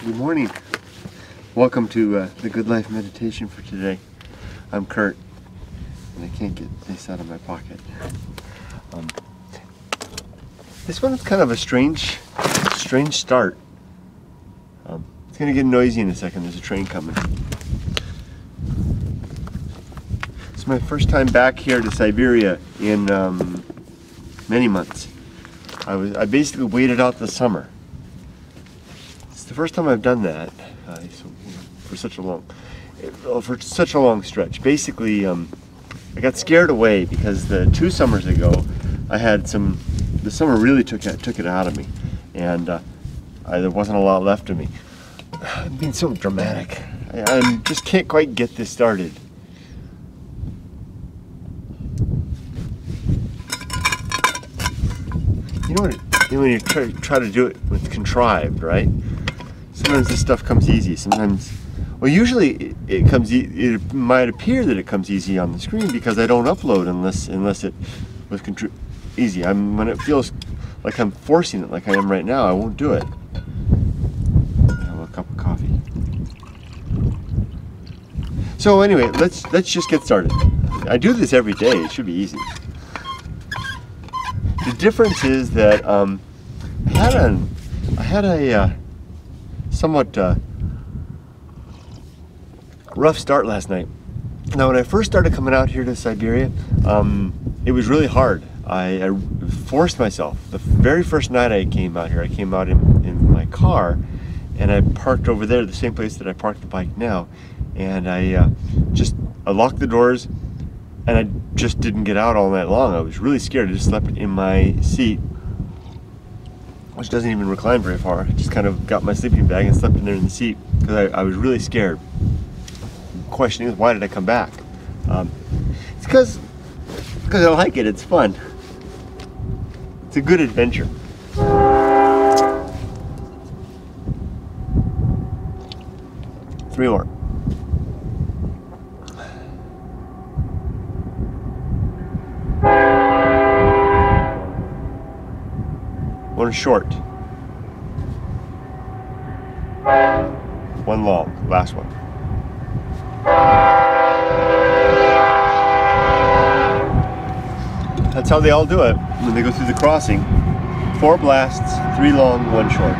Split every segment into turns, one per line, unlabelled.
Good morning. Welcome to the Good Life meditation for today. I'm Kurt, and I can't get this out of my pocket. This one's kind of a strange start. It's going to get noisy in a second. There's a train coming. It's my first time back here to Siberia in many months. I basically waited out the summer. It's the first time I've done that for such a long stretch. Basically, I got scared away because the 2 summers ago, the summer really took it out of me, and there wasn't a lot left of me. I'm being so dramatic. I just can't quite get this started. You know what? When you try to do it with contrived, right? Sometimes this stuff comes easy. Sometimes, well, usually it comes. It might appear that it comes easy on the screen because I don't upload unless it was easy. When it feels like I'm forcing it, like I am right now, I won't do it. Have a cup of coffee. So anyway, let's just get started. I do this every day. It should be easy. The difference is that I had a somewhat rough start last night. Now, when I first started coming out here to Siberia, it was really hard. I forced myself. The very first night I came out here, I came out in my car, and I parked over there, the same place that I parked the bike now, and I locked the doors, and I just didn't get out all night long. I was really scared. I just slept in my seat, which doesn't even recline very far. I just kind of got my sleeping bag and slept in there in the seat because I was really scared. The question is, why did I come back? It's because I like it. It's fun. It's a good adventure. 3 more. One short. One long. Last one. That's how they all do it when they go through the crossing. 4 blasts, 3 long, 1 short.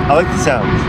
I like the sounds.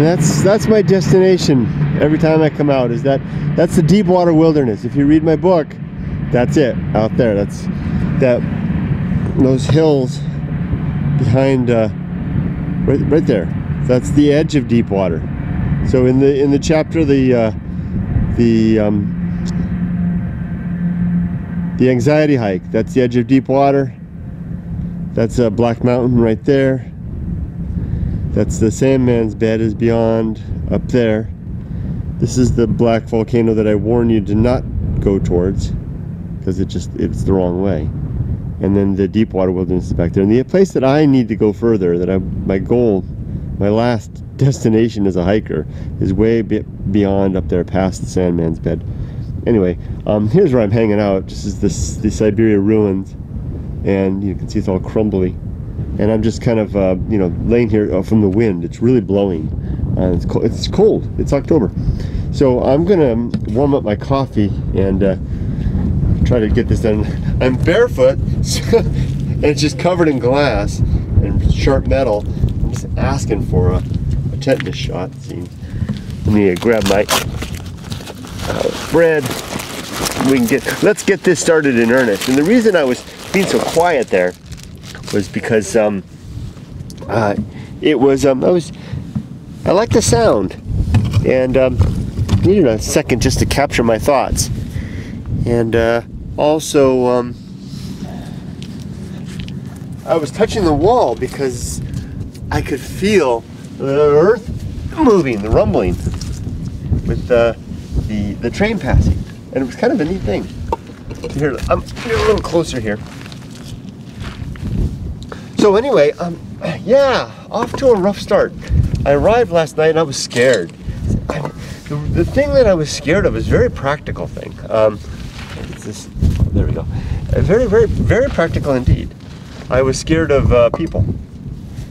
And that's my destination every time I come out. That's the deep water wilderness. If you read my book, that's it out there. That's those hills behind right there. That's the edge of deep water. So in the chapter, the anxiety hike, that's the edge of deep water. That's a Black Mountain right there. That's the Sandman's Bed is beyond up there. This is the black volcano that I warn you to not go towards, because it's the wrong way. And then the deep water wilderness is back there. And the place that I need to go further, my goal, my last destination as a hiker, is way beyond up there past the Sandman's Bed. Anyway, here's where I'm hanging out. Just is the Siberia ruins, and you can see it's all crumbly. And I'm just kind of laying here from the wind. It's really blowing. It's cold. It's October. So I'm gonna warm up my coffee and try to get this done. I'm barefoot, and it's just covered in glass and sharp metal. I'm just asking for a tetanus shot. See, let me grab my bread. Let's get this started in earnest. And the reason I was being so quiet there was because I like the sound, and needed a second just to capture my thoughts. And also I was touching the wall because I could feel the earth moving, the rumbling with the train passing, and it was kind of a neat thing. Here, I'm a little closer here. So anyway, yeah, off to a rough start. I arrived last night and I was scared. The thing that I was scared of is a very practical thing. There we go. Very, very, very practical indeed. I was scared of people.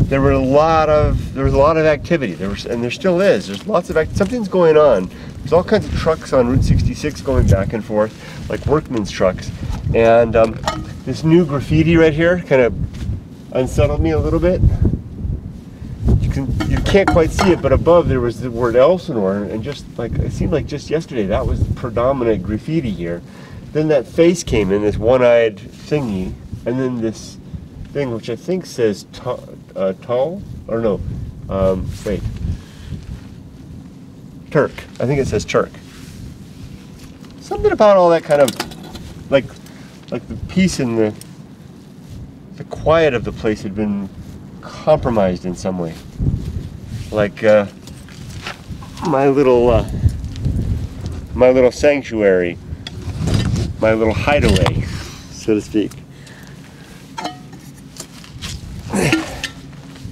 There was a lot of activity. And there still is. There's lots of something's going on. There's all kinds of trucks on Route 66 going back and forth, like workmen's trucks. And this new graffiti right here kind of unsettled me a little bit. You can't quite see it, but above there was the word Elsinore, and just like it seemed like just yesterday that was the predominant graffiti here. Then that face came in, this one-eyed thingy, and then this thing which I think says tall, or no, wait, Turk. I think it says Turk. Something about all that kind of like the peace and the quiet of the place had been compromised in some way. Like my little sanctuary, my little hideaway, so to speak,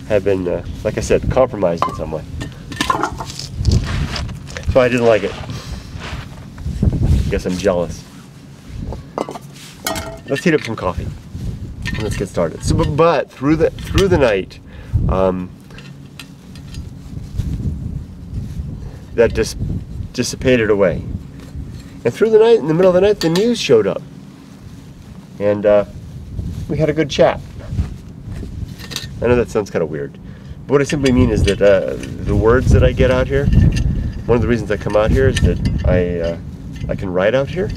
had been, like I said, compromised in some way. So I didn't like it. Guess I'm jealous. Let's heat up some coffee. Let's get started. So, but through the night, that just dissipated away. And through the night, in the middle of the night, the news showed up, and we had a good chat. I know that sounds kind of weird, but what I simply mean is that the words that I get out here, one of the reasons I come out here is that I can write out here.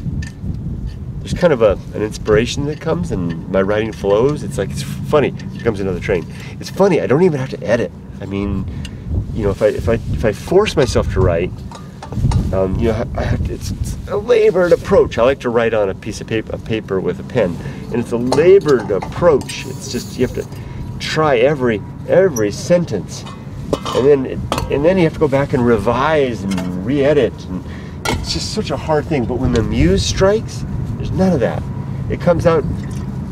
There's kind of an inspiration that comes, and my writing flows. It's like, it's funny. Here comes another train. It's funny. I don't even have to edit. I mean, if I force myself to write, it's a labored approach. I like to write on a piece of paper with a pen, and it's a labored approach. It's just, you have to try every sentence, and then you have to go back and revise and re-edit, and it's just such a hard thing. But when the muse strikes, there's none of that. It comes out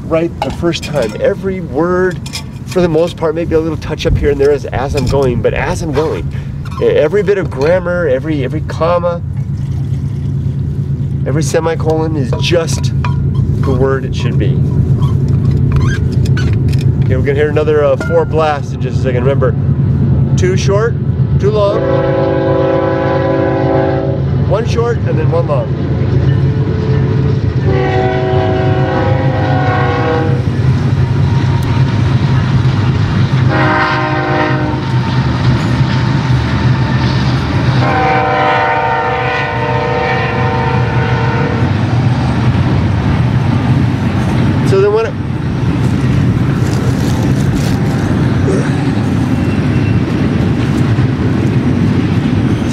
right the first time. Every word, for the most part, maybe a little touch up here and there as I'm going, but as I'm going, every bit of grammar, every comma, every semicolon is just the word it should be. Okay, we're gonna hear another 4 blasts in just a second. Remember, 2 short, 2 long, 1 short, and then 1 long.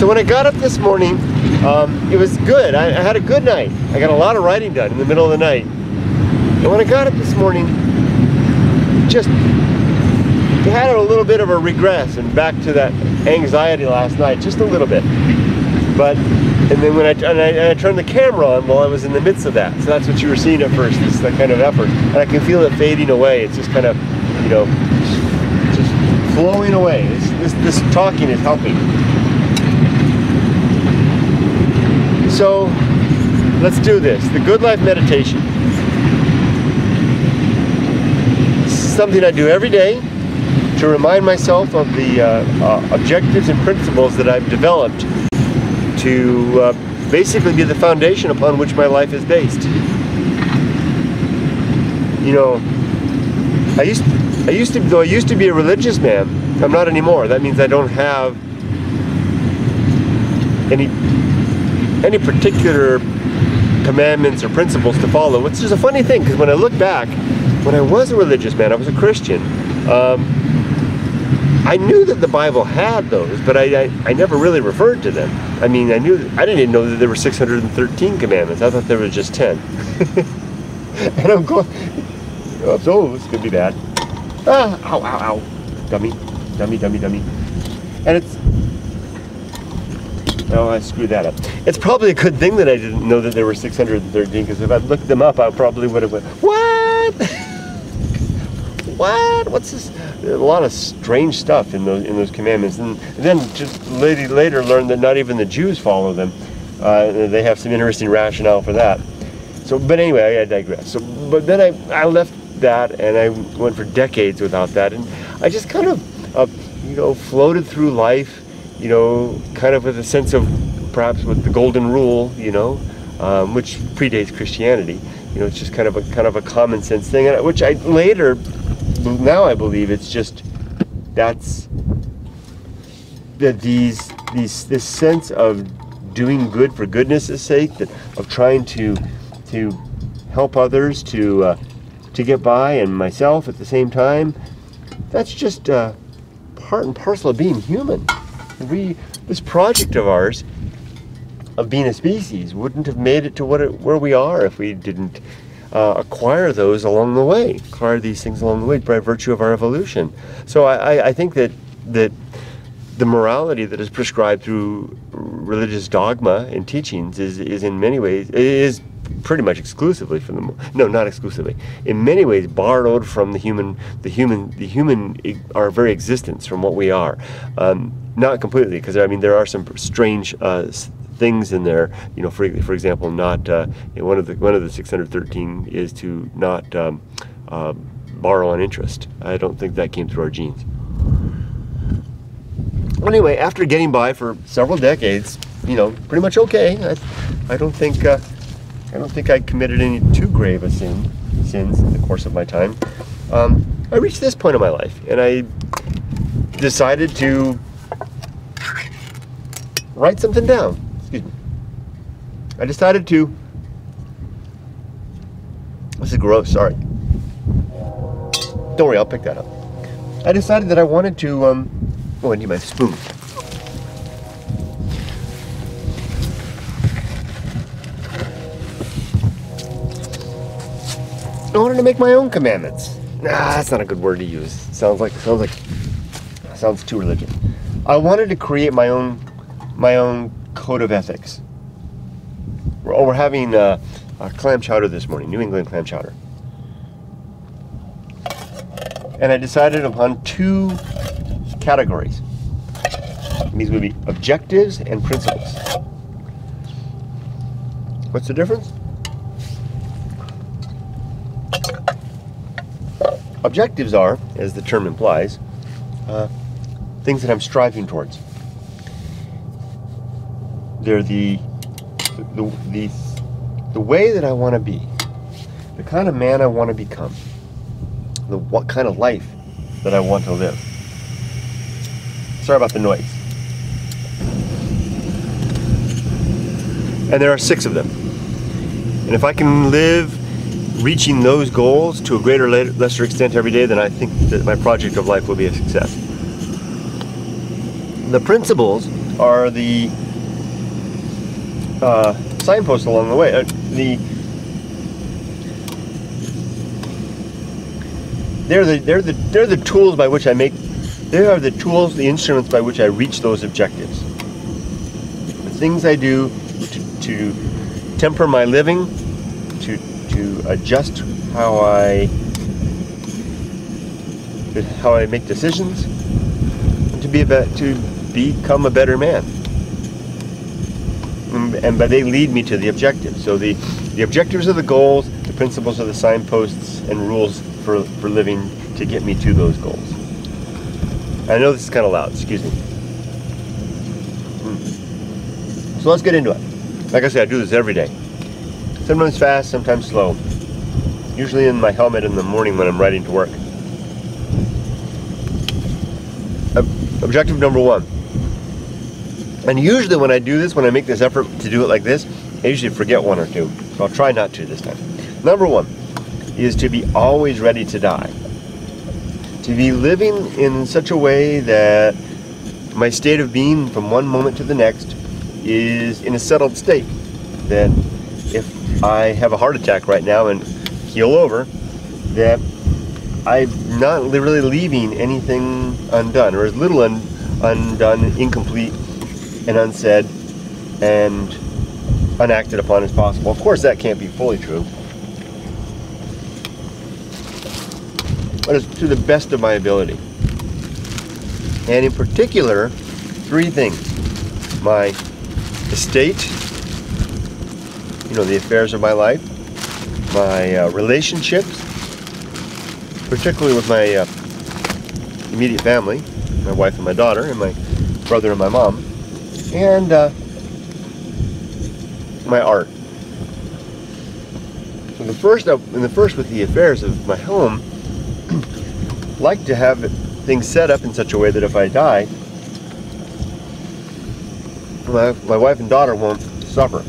when I got up this morning, it was good. I had a good night. I got a lot of writing done in the middle of the night. And when I got up this morning, just had a little bit of a regress and back to that anxiety last night, just a little bit. But, and then when I turned the camera on while I was in the midst of that. So that's what you were seeing at first, this that kind of effort. And I can feel it fading away. It's just kind of, you know, just flowing away. This talking is helping. So, let's do this. The Good Life Meditation. Something I do every day to remind myself of the objectives and principles that I've developed to basically be the foundation upon which my life is based. You know, I used to be a religious man. I'm not anymore. That means I don't have any particular commandments or principles to follow, which is a funny thing, because when I look back, when I was a religious man, I was a Christian, I knew that the Bible had those, but I never really referred to them. I mean, I didn't even know that there were 613 commandments. I thought there were just 10. And I'm going, oh, this could be bad. Ah, ow, ow, ow. Dummy, dummy, dummy, dummy. And it's, oh, I screwed that up. It's probably a good thing that I didn't know that there were 613, because if I'd looked them up, I probably would have went, what? What? What's this? A lot of strange stuff in those commandments, and then just later learned that not even the Jews follow them. They have some interesting rationale for that. So, but anyway, I digress. So, but then I left that, and I went for decades without that, and I just kind of, you know, floated through life, you know, kind of with a sense of perhaps with the golden rule, you know, which predates Christianity. You know, it's just kind of a common sense thing, which I later. Now I believe it's just that's that this sense of doing good for goodness' sake, that of trying to help others to get by, and myself at the same time. That's just part and parcel of being human. This project of ours of being a species wouldn't have made it to where we are if we didn't acquire those along the way, acquire these things along the way by virtue of our evolution. So I think that the morality that is prescribed through religious dogma and teachings is in many ways, is pretty much exclusively from not exclusively, in many ways borrowed from the human our very existence, from what we are. Not completely, because I mean there are some strange things in there, you know. For example, not one of the 613 is to not borrow on interest. I don't think that came through our genes. Anyway, after getting by for several decades, you know, pretty much okay. I don't think I committed any too grave a sins in the course of my time. I reached this point in my life, and I decided to write something down. Excuse me. I decided to, this is gross, sorry. Don't worry, I'll pick that up. I decided that I wanted to, oh, I need my spoon. I wanted to make my own commandments. Nah, that's not a good word to use. Sounds too religious. I wanted to create my own code of ethics. We're having a clam chowder this morning, New England clam chowder. And I decided upon two categories. These would be objectives and principles. What's the difference? Objectives are, as the term implies, things that I'm striving towards. They're the way that I want to be, the kind of man I want to become, what kind of life that I want to live. Sorry about the noise. And there are 6 of them. And if I can live reaching those goals to a greater or lesser extent every day, then I think that my project of life will be a success. The principles are the signposts along the way. They're the tools by which I make. They are the tools, the instruments by which I reach those objectives. The things I do to temper my living, to adjust how I make decisions, and to become a better man. But they lead me to the objectives. So the objectives are the goals, the principles are the signposts and rules for living to get me to those goals. I know this is kind of loud, excuse me. So let's get into it. Like I said, I do this every day. Sometimes fast, sometimes slow. Usually in my helmet in the morning when I'm riding to work. Objective number 1. And usually when I do this, when I make this effort to do it like this, I usually forget 1 or 2. So I'll try not to this time. Number 1 is to be always ready to die. To be living in such a way that my state of being from one moment to the next is in a settled state. That if I have a heart attack right now and keel over, that I'm not really leaving anything undone, or as little undone, incomplete, and unsaid, and unacted upon as possible. Of course, that can't be fully true, but it's to the best of my ability. And in particular, 3 things: my estate, the affairs of my life, my relationships, particularly with my immediate family, my wife and my daughter, and my brother and my mom, and my art. So the first with the affairs of my home, like to have things set up in such a way that if I die, my wife and daughter won't suffer.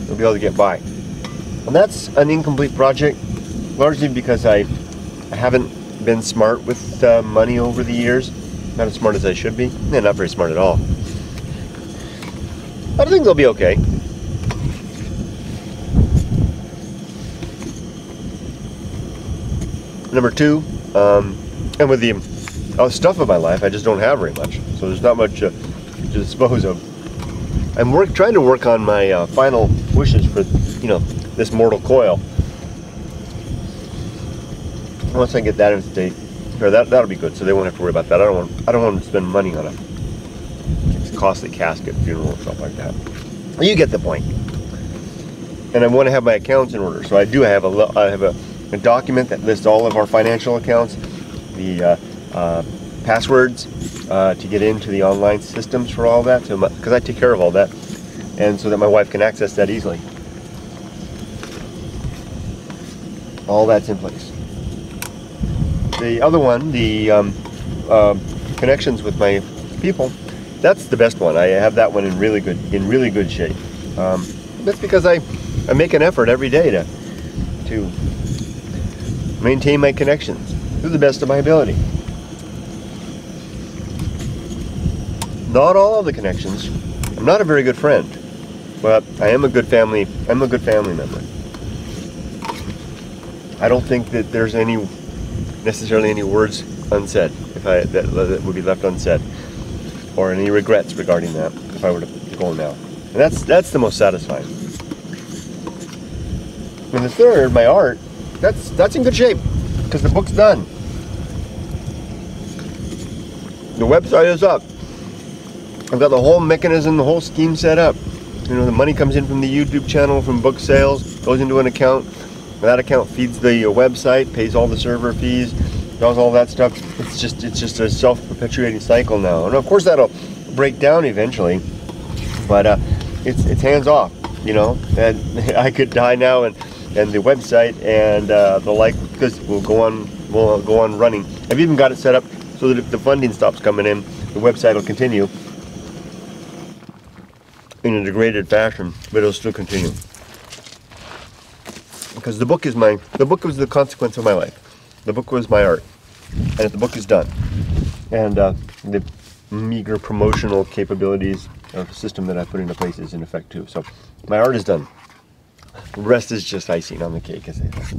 They'll be able to get by. And that's an incomplete project, largely because I haven't been smart with money over the years. Not as smart as I should be. Yeah, not very smart at all. But I think they'll be okay. Number 2, and with the stuff of my life, I just don't have very much. So there's not much to dispose of. I'm trying to work on my final wishes for, this mortal coil. Once I get that in state, that'll be good. So they won't have to worry about that. I don't want to spend money on it's a costly casket, funeral, and stuff like that. You get the point. And I want to have my accounts in order. So I have a document that lists all of our financial accounts, the passwords to get into the online systems for all that, because I take care of all that, and so that my wife can access that easily. All that's in place. The other one, the connections with my people, that's the best one. I have that one in really good shape. That's because I make an effort every day to maintain my connections to the best of my ability. Not all of the connections. I'm not a very good friend, but I am a good family. I'm a good family member. I don't think that there's necessarily any words unsaid that would be left unsaid, or any regrets regarding that if I were to go now. And that's the most satisfying. And the third, my art, that's in good shape because the book's done. The website is up. I've got the whole mechanism, the whole scheme set up. The money comes in from the YouTube channel, from book sales, goes into an account. That account feeds the website, pays all the server fees, does all that stuff. It's just a self-perpetuating cycle now. And of course that'll break down eventually, but it's hands off, And I could die now, and the website and the like, because will go on running. I've even got it set up so that if the funding stops coming in, the website will continue in a degraded fashion, but it'll still continue. Because the book was the consequence of my life. The book was my art. And the book is done. And the meager promotional capabilities of the system that I put into place is in effect too. So my art is done. The rest is just icing on the cake, as they say.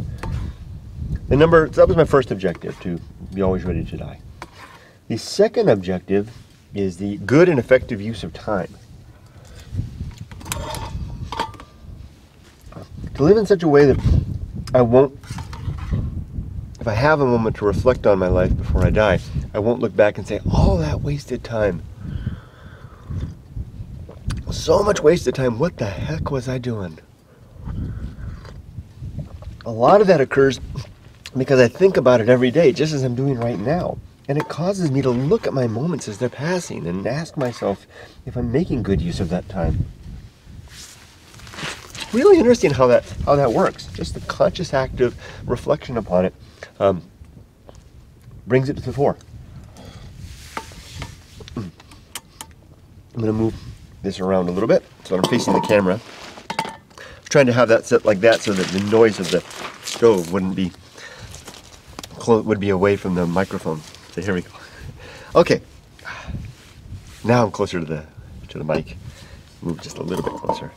That was my first objective, to be always ready to die. The second objective is the good and effective use of time. To live in such a way that I won't, if I have a moment to reflect on my life before I die, I won't look back and say, all that wasted time. So much wasted time, what the heck was I doing? A lot of that occurs because I think about it every day, just as I'm doing right now. And it causes me to look at my moments as they're passing and ask myself if I'm making good use of that time. It's really interesting how that works. Just the conscious act of reflection upon it brings it to the fore. I'm going to move this around a little bit so I'm facing the camera. I'm trying to have that set like that so that the noise of the stove would be away from the microphone. So here we go. Okay, now I'm closer to the mic. Move just a little bit closer.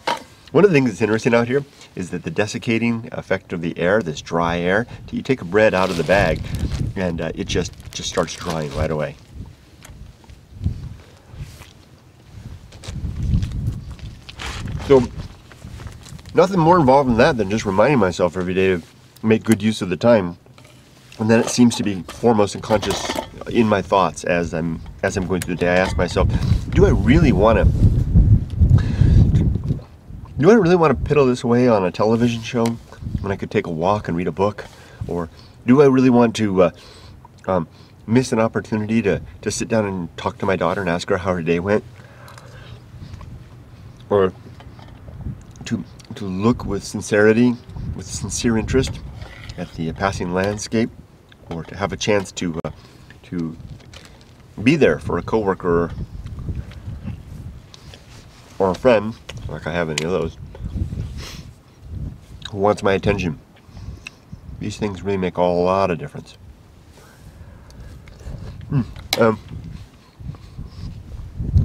One of the things that's interesting out here is that the desiccating effect of the air, this dry air, you take a bread out of the bag and it just starts drying right away. So nothing more involved in that than just reminding myself every day to make good use of the time. And then it seems to be foremost and conscious in my thoughts as I'm going through the day. I ask myself, do I really want to piddle this away on a television show when I could take a walk and read a book? Or do I really want to miss an opportunity to sit down and talk to my daughter and ask her how her day went? Or to look with sincerity, with sincere interest at the passing landscape? Or to have a chance to be there for a coworker or a friend, like I have any of those, who wants my attention. These things really make a lot of difference.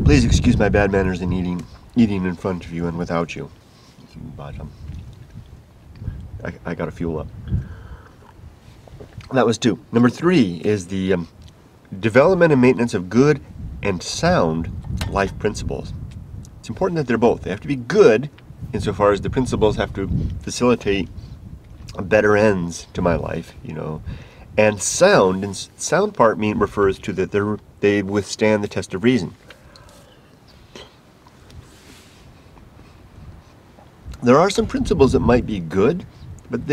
Please excuse my bad manners in eating in front of you and without you. But I gotta fuel up. That was 2. Number 3 is the development and maintenance of good and sound life principles. It's important that they're both. They have to be good insofar as the principles have to facilitate better ends to my life, and sound. And sound part refers to that they withstand the test of reason. There are some principles that might be good, but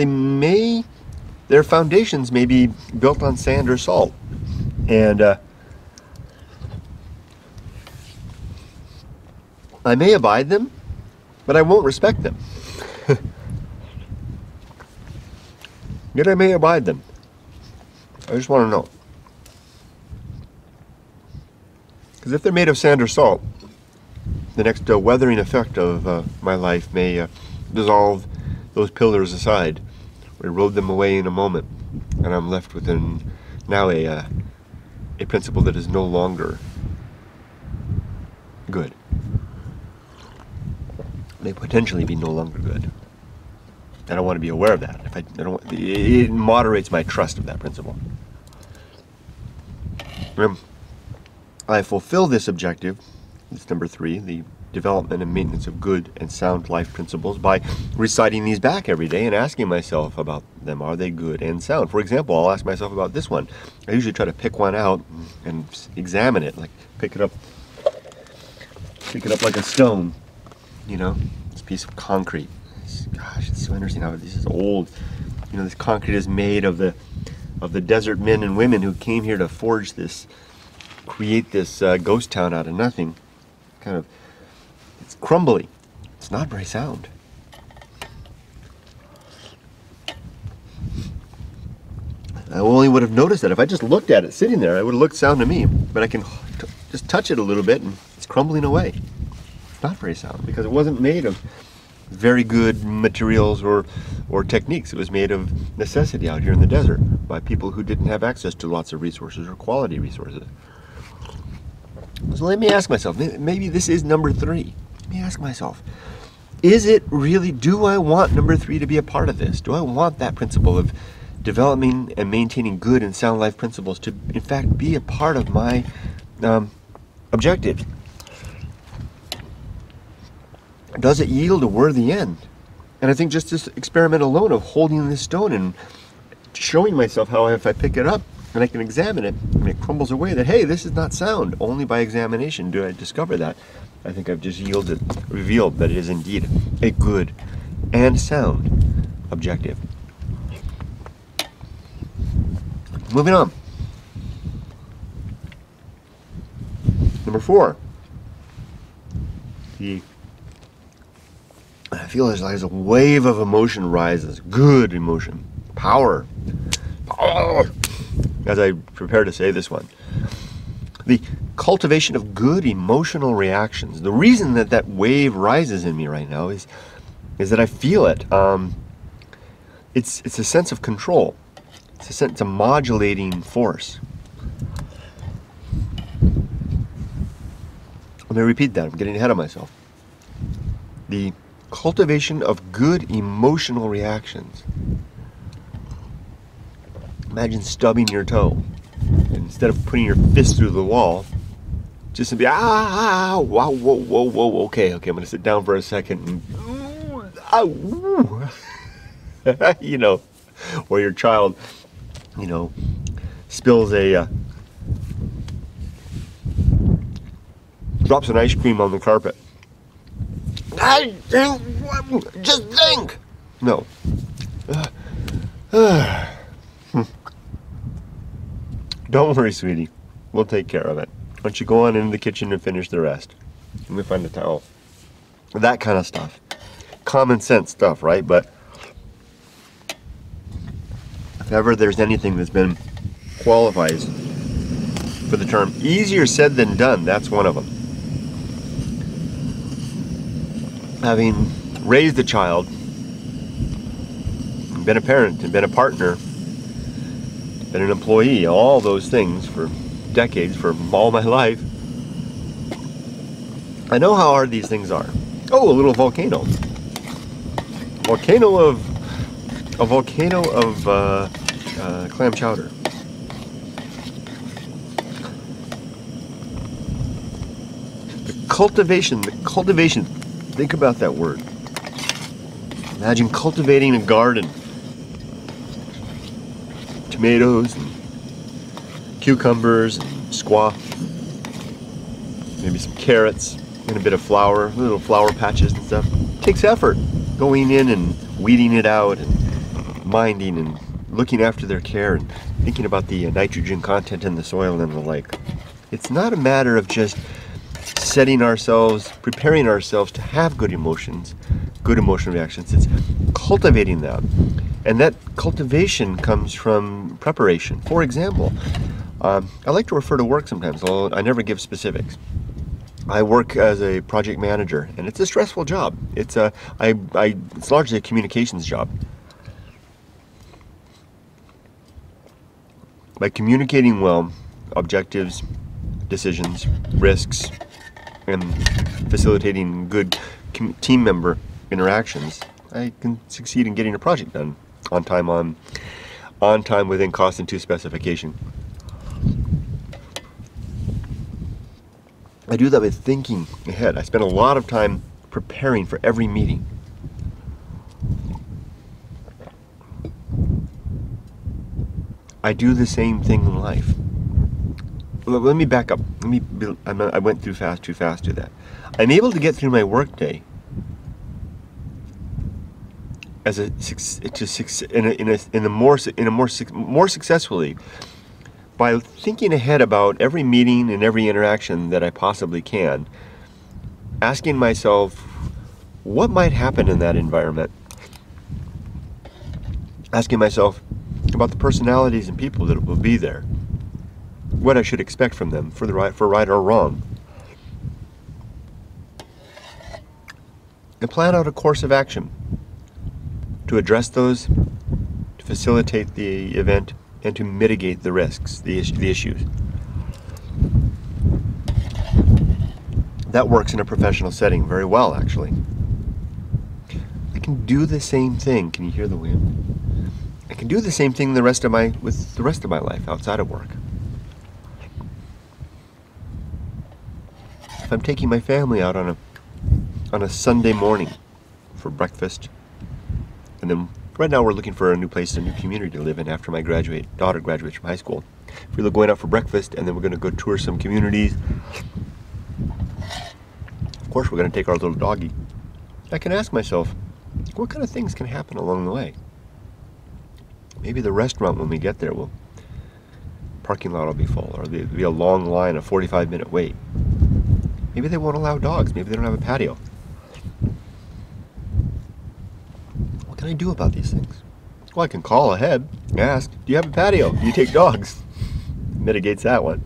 their foundations may be built on sand or salt. And I may abide them, but I won't respect them. Yet I may abide them. I just want to know. Because if they're made of sand or salt, the next weathering effect of my life may dissolve those pillars aside, or erode them away in a moment, and I'm left with now a principle that is no longer good. May potentially be no longer good. And I want to be aware of that. It moderates my trust of that principle. I fulfill this objective, it's number 3, the development and maintenance of good and sound life principles, by reciting these back every day and asking myself about them. Are they good and sound? For example, I'll ask myself about this one. I usually try to pick one out and examine it, like pick it up like a stone, this piece of concrete. Gosh, it's so interesting how this is old. This concrete is made of the desert men and women who came here to create this ghost town out of nothing. It's crumbly. It's not very sound. I only would have noticed that if I just looked at it sitting there. It would have looked sound to me. But I can just touch it a little bit and it's crumbling away. It's not very sound because it wasn't made of very good materials or techniques. It was made of necessity out here in the desert by people who didn't have access to lots of resources or quality resources. So let me ask myself, maybe this is number 3. Let me ask myself, is it really, do I want number 3 to be a part of this? Do I want that principle of developing and maintaining good and sound life principles to, in fact, be a part of my objective? Does it yield a worthy end? And I think just this experiment alone of holding this stone and showing myself how if I pick it up and I can examine it and it crumbles away, that, hey, this is not sound. Only by examination do I discover that. I think I've just revealed that it is indeed a good and sound objective. Moving on. Number 4. I feel as a wave of emotion rises. Good emotion. Power. Power. As I prepare to say this one. The cultivation of good emotional reactions. The reason that that wave rises in me right now is that I feel it. It's a sense of control. It's a modulating force. Let me repeat that. I'm getting ahead of myself. The cultivation of good emotional reactions. Imagine stubbing your toe. Instead of putting your fist through the wall, just to be, wow, whoa, whoa, whoa, okay, I'm going to sit down for a second and, you know, or your child, you know, spills drops an ice cream on the carpet. Just think! No. Don't worry, sweetie. We'll take care of it. Why don't you go on into the kitchen and finish the rest? Let me find a towel. That kind of stuff. Common sense stuff, right? But if ever there's anything that's been qualifies for the term easier said than done, that's one of them. Having raised a child, been a parent, and been a partner, been an employee, all those things for decades, for all my life, I know how hard these things are. Oh, a little volcano. A volcano of clam chowder. The cultivation, think about that word. Imagine cultivating a garden. Tomatoes and cucumbers and squash, maybe some carrots and a bit of flower, little flower patches and stuff. It takes effort going in and weeding it out and minding and looking after their care and thinking about the nitrogen content in the soil and the like. It's not a matter of just preparing ourselves to have good emotions, good emotional reactions. It's cultivating them. And that cultivation comes from preparation. For example, I like to refer to work sometimes, although I never give specifics. I work as a project manager, and it's a stressful job. It's largely a communications job. By communicating well, objectives, decisions, risks, and facilitating good team member interactions, I can succeed in getting a project done on time, within cost, and to specification. I do that with thinking ahead. I spend a lot of time preparing for every meeting. I do the same thing in life. Let me back up. I went too fast to that. I'm able to get through my workday more successfully by thinking ahead about every meeting and every interaction that I possibly can, asking myself what might happen in that environment, asking myself about the personalities and people that will be there, what I should expect from them for right or wrong, and plan out a course of action to address those, to facilitate the event, and to mitigate the risks, the issues. That works in a professional setting very well, actually. I can do the same thing. Can you hear the wind? I can do the same thing with the rest of my life outside of work. If I'm taking my family out on a Sunday morning for breakfast, and then right now we're looking for a new place, a new community to live in after my daughter graduates from high school. If we're going out for breakfast and then we're going to go tour some communities, of course we're going to take our little doggy. I can ask myself, what kind of things can happen along the way? Maybe the restaurant when we get there parking lot will be full, or there'll be a long line, a 45-minute wait. Maybe they won't allow dogs. Maybe they don't have a patio. What can I do about these things? Well, I can call ahead, ask, do you have a patio? Do you take dogs? Mitigates that one.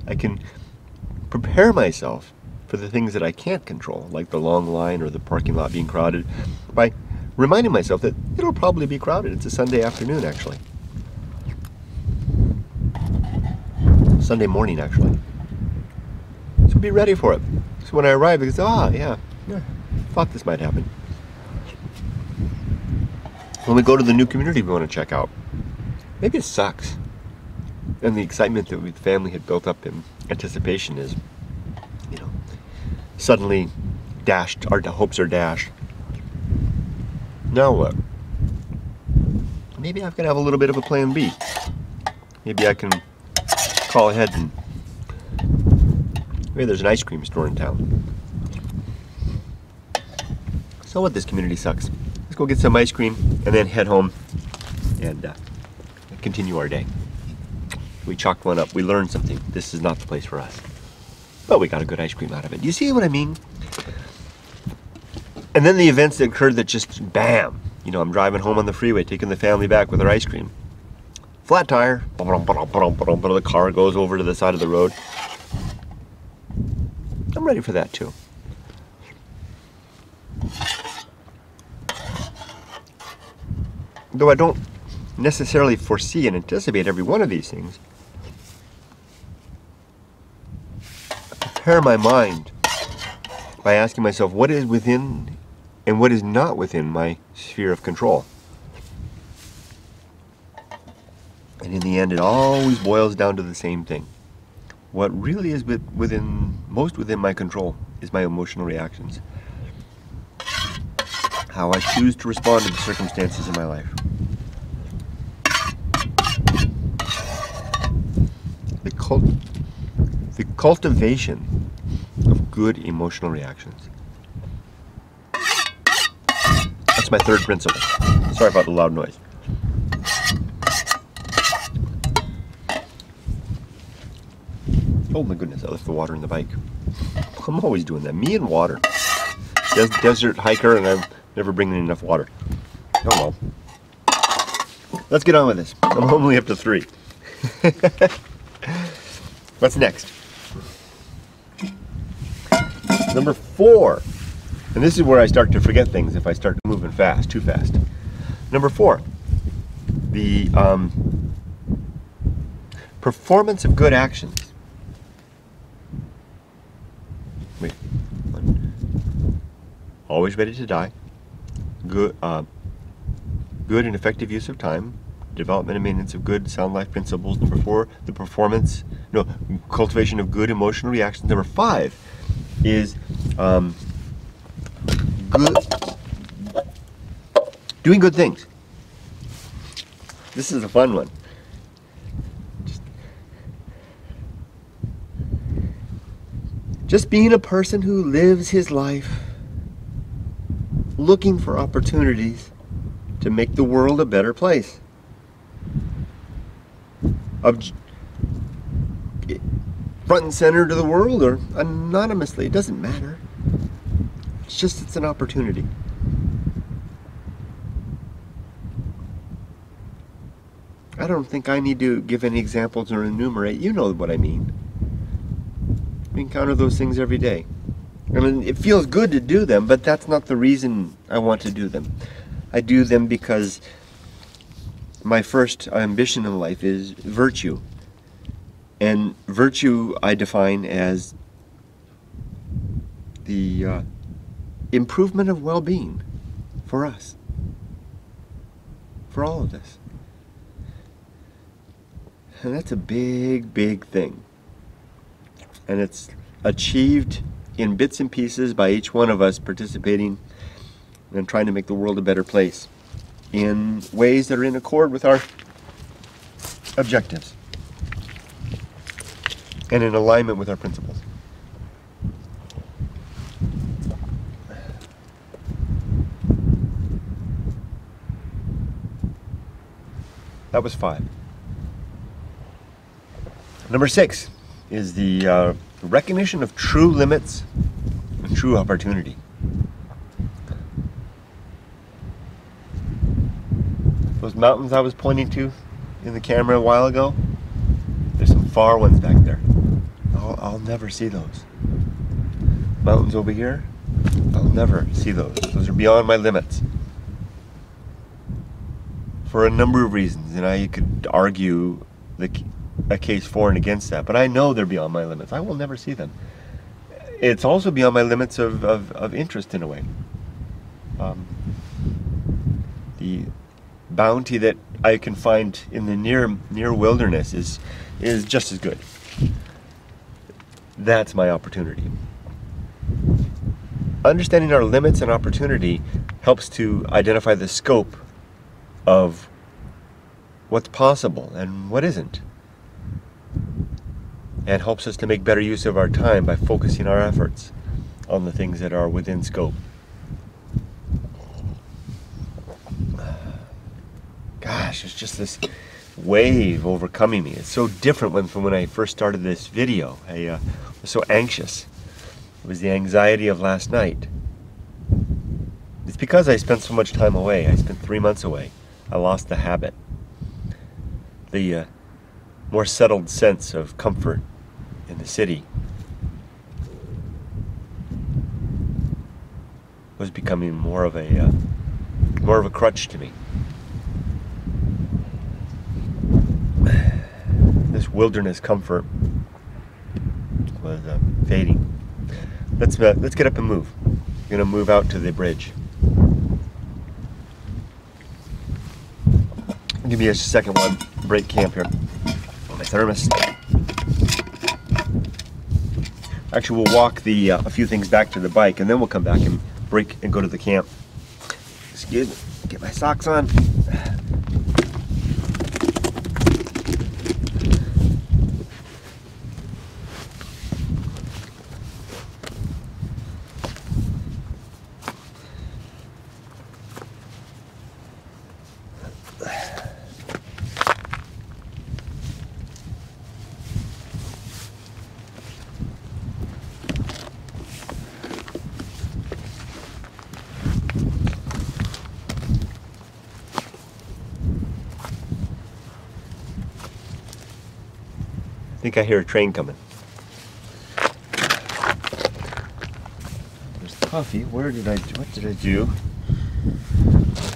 I can prepare myself for the things that I can't control, like the long line or the parking lot being crowded, by reminding myself that it'll probably be crowded. It's a Sunday afternoon, actually. Sunday morning, actually. So be ready for it. So when I arrive, I go, yeah, thought this might happen. When we go to the new community we want to check out, maybe it sucks. And the excitement that the family had built up in anticipation is, suddenly dashed. Our hopes are dashed. Now what? Maybe I've got to have a little bit of a plan B. Maybe I can call ahead and maybe there's an ice cream store in town. So what, this community sucks. Let's go get some ice cream and then head home and continue our day. We chalked one up. We learned something. This is not the place for us. But we got a good ice cream out of it. Do you see what I mean? And then the events that occurred that just, bam. I'm driving home on the freeway, taking the family back with our ice cream. Flat tire. The car goes over to the side of the road. I'm ready for that too. Though I don't necessarily foresee and anticipate every one of these things, I prepare my mind by asking myself what is within and what is not within my sphere of control. And in the end, it always boils down to the same thing. What really is most within my control is my emotional reactions. How I choose to respond to the circumstances in my life. The cultivation of good emotional reactions. That's my third principle. Sorry about the loud noise. Oh my goodness, I left the water in the bike. I'm always doing that. Me and water. Desert hiker, and I'm never bringing enough water. Oh well. Let's get on with this. I'm only up to 3. What's next? Number 4. And this is where I start to forget things if I start moving fast, too fast. Number 4. The performance of good actions. Wait. Always ready to die. Good and effective use of time. Development and maintenance of good sound life principles. Number 4, cultivation of good emotional reactions. Number 5 is doing good things. This is a fun one. Just being a person who lives his life looking for opportunities to make the world a better place. Front and center to the world or anonymously, it doesn't matter. It's an opportunity. I don't think I need to give any examples or enumerate. You know what I mean. We encounter those things every day. I mean, it feels good to do them, but that's not the reason I want to do them. I do them because my first ambition in life is virtue. And virtue I define as the improvement of well-being for us, for all of this. And that's a big, big thing. And it's achieved in bits and pieces by each one of us participating and trying to make the world a better place in ways that are in accord with our objectives and in alignment with our principles. That was 5. Number 6 is the recognition of true limits and true opportunity. Those mountains I was pointing to in the camera a while ago, there's some far ones back there. I'll never see those. Mountains over here, I'll never see those. Those are beyond my limits. For a number of reasons, and I could argue a case for and against that, but I know they're beyond my limits. I will never see them. It's also beyond my limits of interest in a way. The bounty that I can find in the near wilderness is just as good. That's my opportunity. Understanding our limits and opportunity helps to identify the scope of what's possible and what isn't, and helps us to make better use of our time by focusing our efforts on the things that are within scope. Gosh, it's just this wave overcoming me. It's so different from when I first started this video. I was so anxious. It was the anxiety of last night. It's because I spent so much time away. I spent 3 months away. I lost the habit. The more settled sense of comfort in the city was becoming more of a crutch to me. This wilderness comfort was fading. Let's get up and move. We're gonna move out to the bridge. Give me a second while I break camp here. My thermos. Actually, we'll walk a few things back to the bike, and then we'll come back and break and go to the camp. Excuse me. Get my socks on. I think I hear a train coming. There's coffee. What did I do with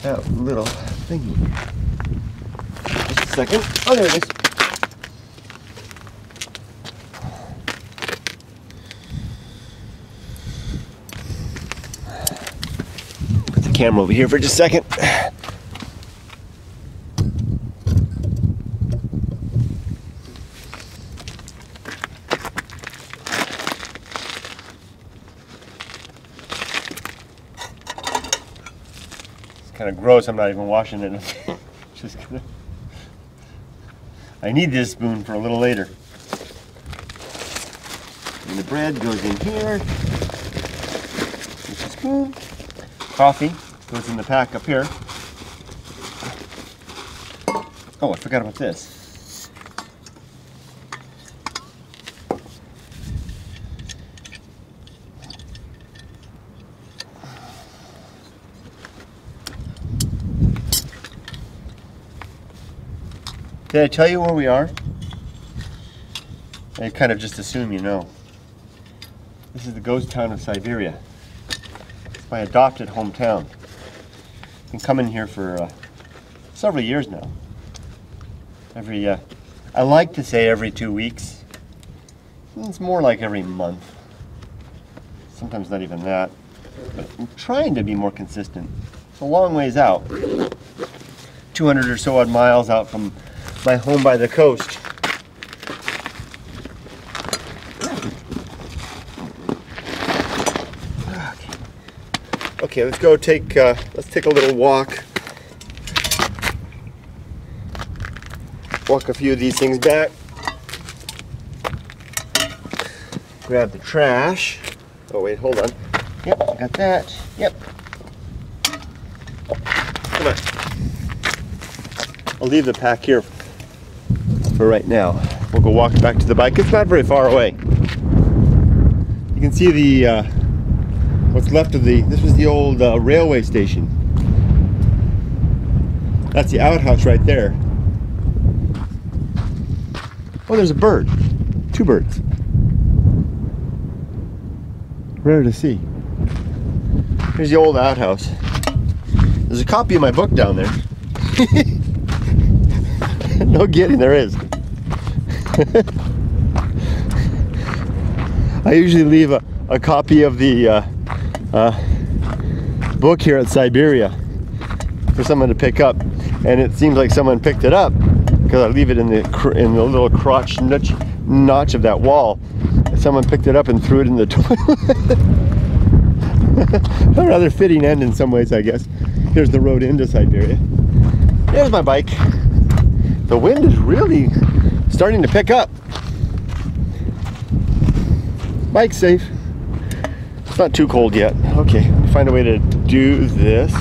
that little thingy? Just a second. Oh, there it is. Put the camera over here for just a second. Kind of gross. I'm not even washing it. Just gonna. I need this spoon for a little later. And the bread goes in here. There's a spoon. Coffee goes in the pack up here. Oh, I forgot about this. Did I tell you where we are? I kind of just assume you know. This is the ghost town of Siberia. It's my adopted hometown. I've been coming here for several years now. I like to say every 2 weeks. It's more like every month. sometimes not even that. But I'm trying to be more consistent. It's a long ways out. 200 or so odd miles out from my home by the coast. Okay, let's go take a little walk. Walk a few of these things back. Grab the trash. Oh wait, hold on. Yep, I got that. Yep. Come on. I'll leave the pack here for right now. We'll go walk back to the bike. It's not very far away. You can see the what's left of this was the old railway station. That's the outhouse right there. Oh, there's a bird. 2 birds. Rare to see. Here's the old outhouse. There's a copy of my book down there. No kidding, there is. I usually leave a copy of the book here at Siberia for someone to pick up, and it seems like someone picked it up because I leave it in the little crotch notch of that wall. Someone picked it up and threw it in the toilet. A rather fitting end in some ways, I guess. Here's the road into Siberia. There's my bike. The wind is really starting to pick up. Bike's safe. It's not too cold yet. Okay, find a way to do this.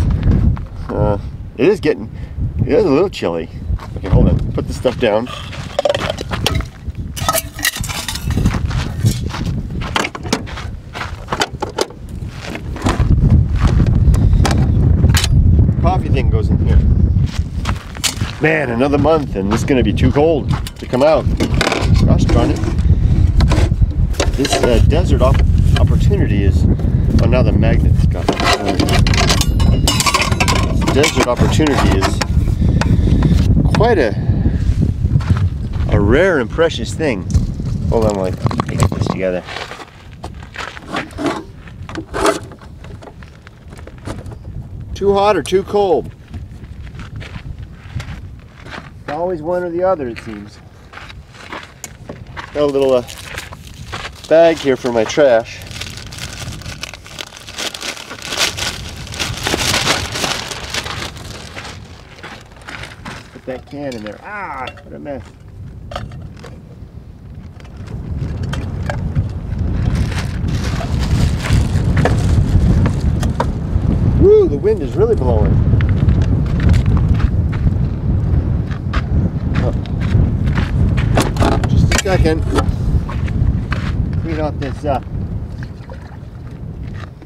It is a little chilly. Okay, hold on. Put this stuff down. Coffee thing goes in here. Man, another month and this is going to be too cold to come out. Gosh darn it. This desert opportunity is... Oh, now the magnet's got this desert opportunity is quite a rare and precious thing. Hold on while I get this together. Too hot or too cold? Always one or the other, it seems. Got a little bag here for my trash. Put that can in there. Ah, what a mess. Woo, the wind is really blowing. Oh. Just a second. Clean out this,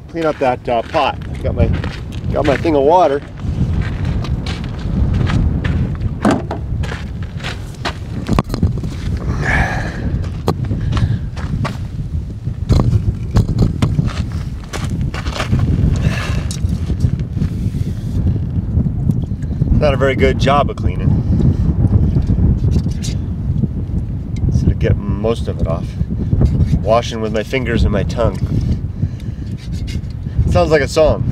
clean up that pot. Got my thing of water. Not a very good job of cleaning. So to get most of it off. Washing with my fingers and my tongue. Sounds like a song.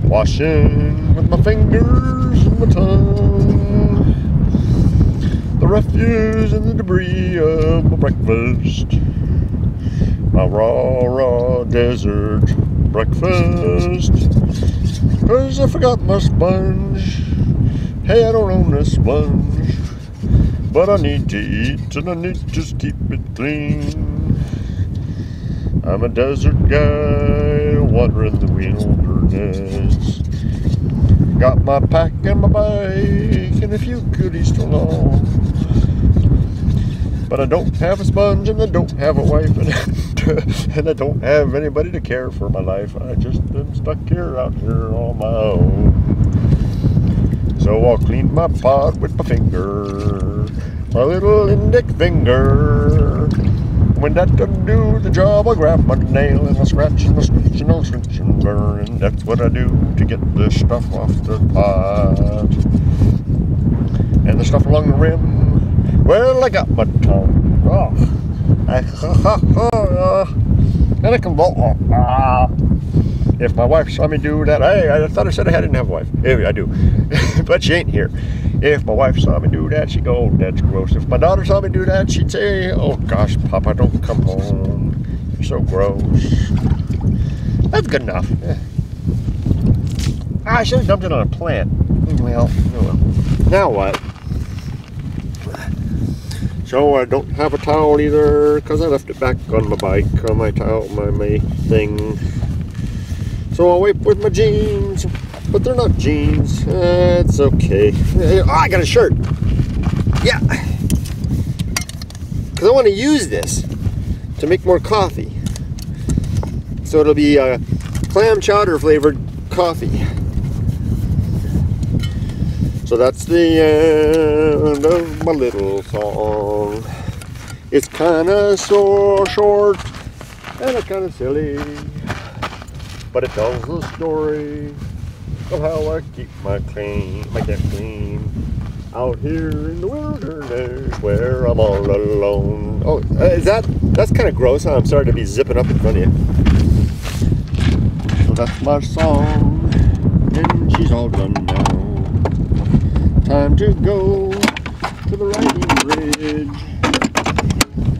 Washing with my fingers and my tongue. The refuse and the debris of my breakfast. My raw desert breakfast. 'Cause I forgot my sponge. Hey, I don't own a sponge, but I need to eat and I need to just keep it clean. I'm a desert guy wandering the wilderness. Got my pack and my bike and a few goodies to along. But I don't have a sponge and I don't have a wife and I don't have anybody to care for my life. I just am stuck out here on my own. So I'll clean my pot with my finger, my little index finger. When that doesn't do the job, I grab my nail and I scratch and I scratch and I'll scratch and burn. And that's what I do to get the stuff off the pot. And the stuff along the rim, well, I got my tongue. Oh, And I can go, if my wife saw me do that, I thought I said I didn't have a wife. Yeah, I do. But she ain't here. If my wife saw me do that, she'd go, oh, that's gross. If my daughter saw me do that, she'd say, oh gosh, Papa, don't come home. You're so gross. That's good enough. Yeah. I should have dumped it on a plant. Well, oh well. Now what? So I don't have a towel either, because I left it back on my bike, on my towel, my thing. So I'll wipe with my jeans, but they're not jeans. It's okay. Oh, I got a shirt. Yeah. Because I want to use this to make more coffee. So it'll be a clam chowder flavored coffee. So that's the end of my little song. It's kind of so short and it's kind of silly, but it tells the story of how I keep my deck clean out here in the wilderness where I'm all alone. Oh, that's kind of gross, huh? I'm sorry to be zipping up in front of you. So that's my song, and she's all done now. Time to go to the riding bridge.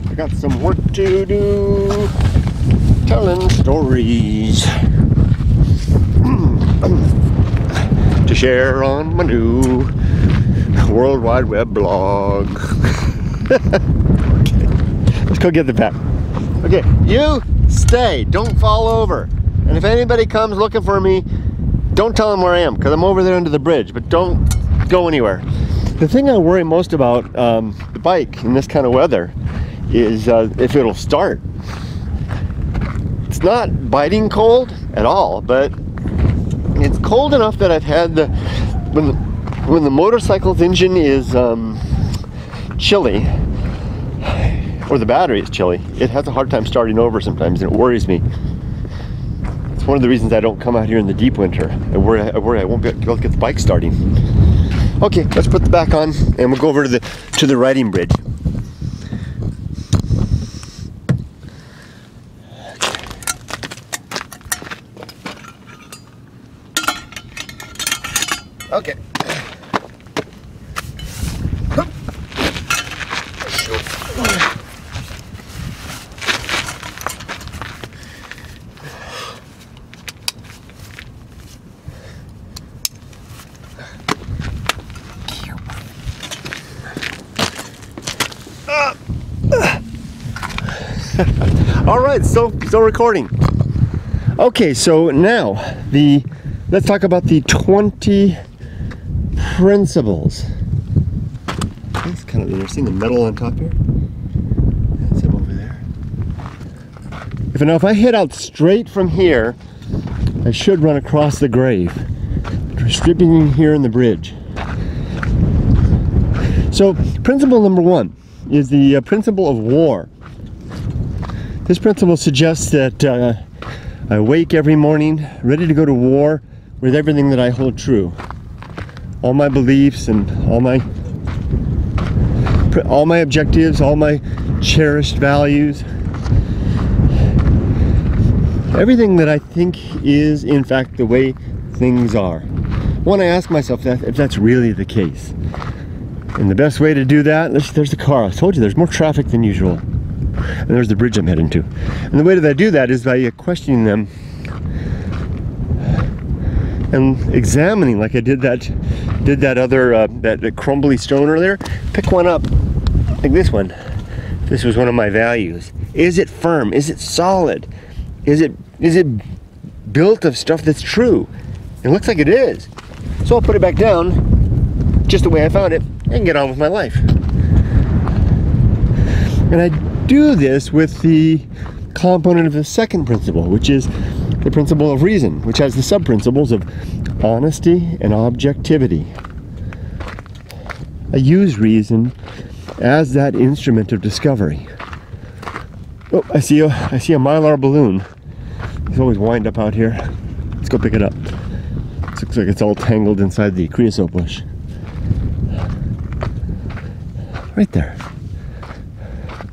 I got some work to do, telling stories to share on my new World Wide Web blog. Okay. Let's go get the pack. Okay, you stay, don't fall over. And if anybody comes looking for me, don't tell them where I am, because I'm over there under the bridge, but don't go anywhere. The thing I worry most about the bike in this kind of weather is if it'll start. It's not biting cold at all, but it's cold enough that I've had when the motorcycle's engine is chilly, or the battery is chilly, it has a hard time starting over sometimes, and it worries me. It's one of the reasons I don't come out here in the deep winter. I worry I won't be able to get the bike starting. Okay, let's put the back on and we'll go over to the riding bridge. Okay. All right, still recording. Okay, so now let's talk about the 20 principles. That's kind of interesting. The metal on top here. That's him over there. If I head out straight from here, I should run across the grave, stripping here in the bridge. So, principle number 1 is the principle of war. This principle suggests that I wake every morning ready to go to war with everything that I hold true. All my beliefs and all my objectives, all my cherished values. Everything that I think is, in fact, the way things are. When I ask myself if that's really the case. And the best way to do that, there's the car. I told you there's more traffic than usual. And there's the bridge I'm heading to. And the way that I do that is by questioning them and examining, like I did that other that crumbly stone earlier. Pick one up, like this one. This was one of my values. Is it firm? Is it solid? Is it built of stuff that's true? It looks like it is. So I'll put it back down, just the way I found it, and get on with my life. And I do this with the component of the second principle, which is the principle of reason, which has the sub-principles of honesty and objectivity. I use reason as that instrument of discovery. Oh, I see a mylar balloon. It's always wind up out here. Let's go pick it up. It looks like it's all tangled inside the creosote bush. Right there.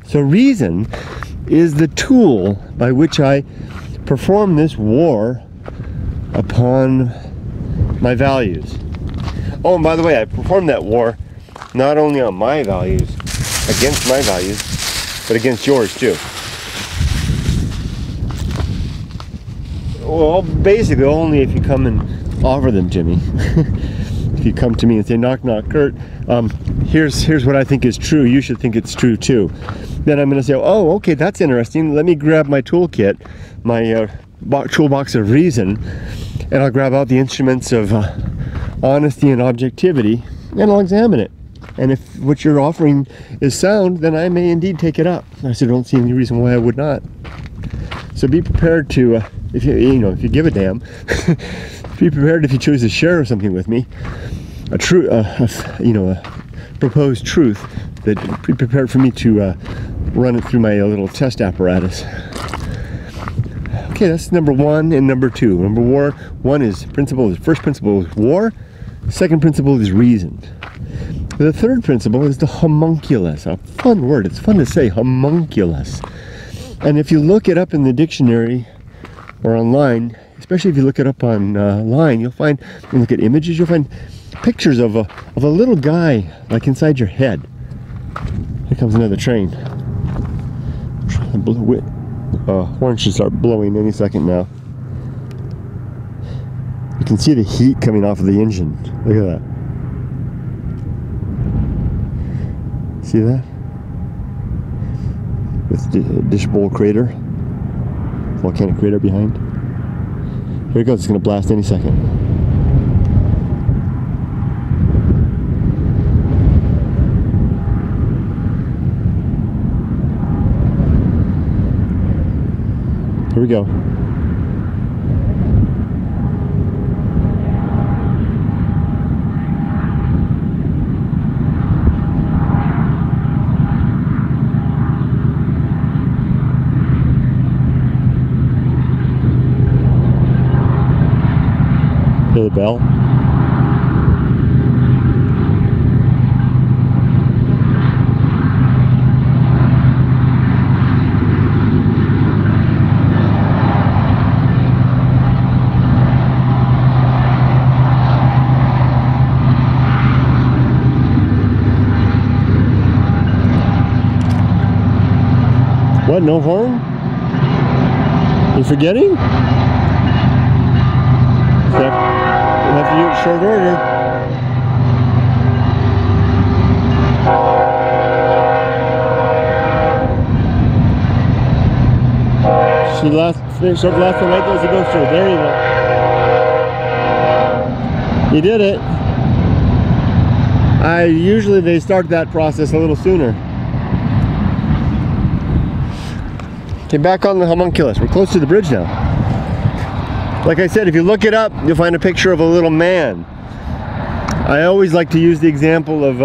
So reason is the tool by which I perform this war upon my values. Oh, and by the way, I perform that war not only on my values, against my values, but against yours too. Well, basically only if you come and offer them to me. If you come to me and say, knock, knock, Kurt, here's what I think is true. You should think it's true too. Then I'm going to say, oh, okay, that's interesting. Let me grab my toolkit, my toolbox of reason, and I'll grab out the instruments of honesty and objectivity, and I'll examine it. And if what you're offering is sound, then I may indeed take it up. I still don't see any reason why I would not. So be prepared to, if you give a damn, be prepared if you choose to share something with me, a proposed truth, that be prepared for me to run it through my little test apparatus. Okay, that's number one and number two. Number one is principle. The first principle is war. Second principle is reason. The third principle is the homunculus. A fun word. It's fun to say, homunculus. And if you look it up in the dictionary or online, especially if you look it up online, you'll find, when you look at images, you'll find pictures of a little guy like inside your head. Here comes another train. Horn should start blowing any second now. You can see the heat coming off of the engine. Look at that. See that? With the dish bowl crater, volcanic crater behind. Here it goes. It's going to blast any second. Here we go. Hear the bell? What, no horn? You forgetting? You'll have to do it in short order. Should finish up last one right there as it goes through. There you go. You did it. Usually they start that process a little sooner. Okay, back on the homunculus. We're close to the bridge now. Like I said, if you look it up, you'll find a picture of a little man. I always like to use the example of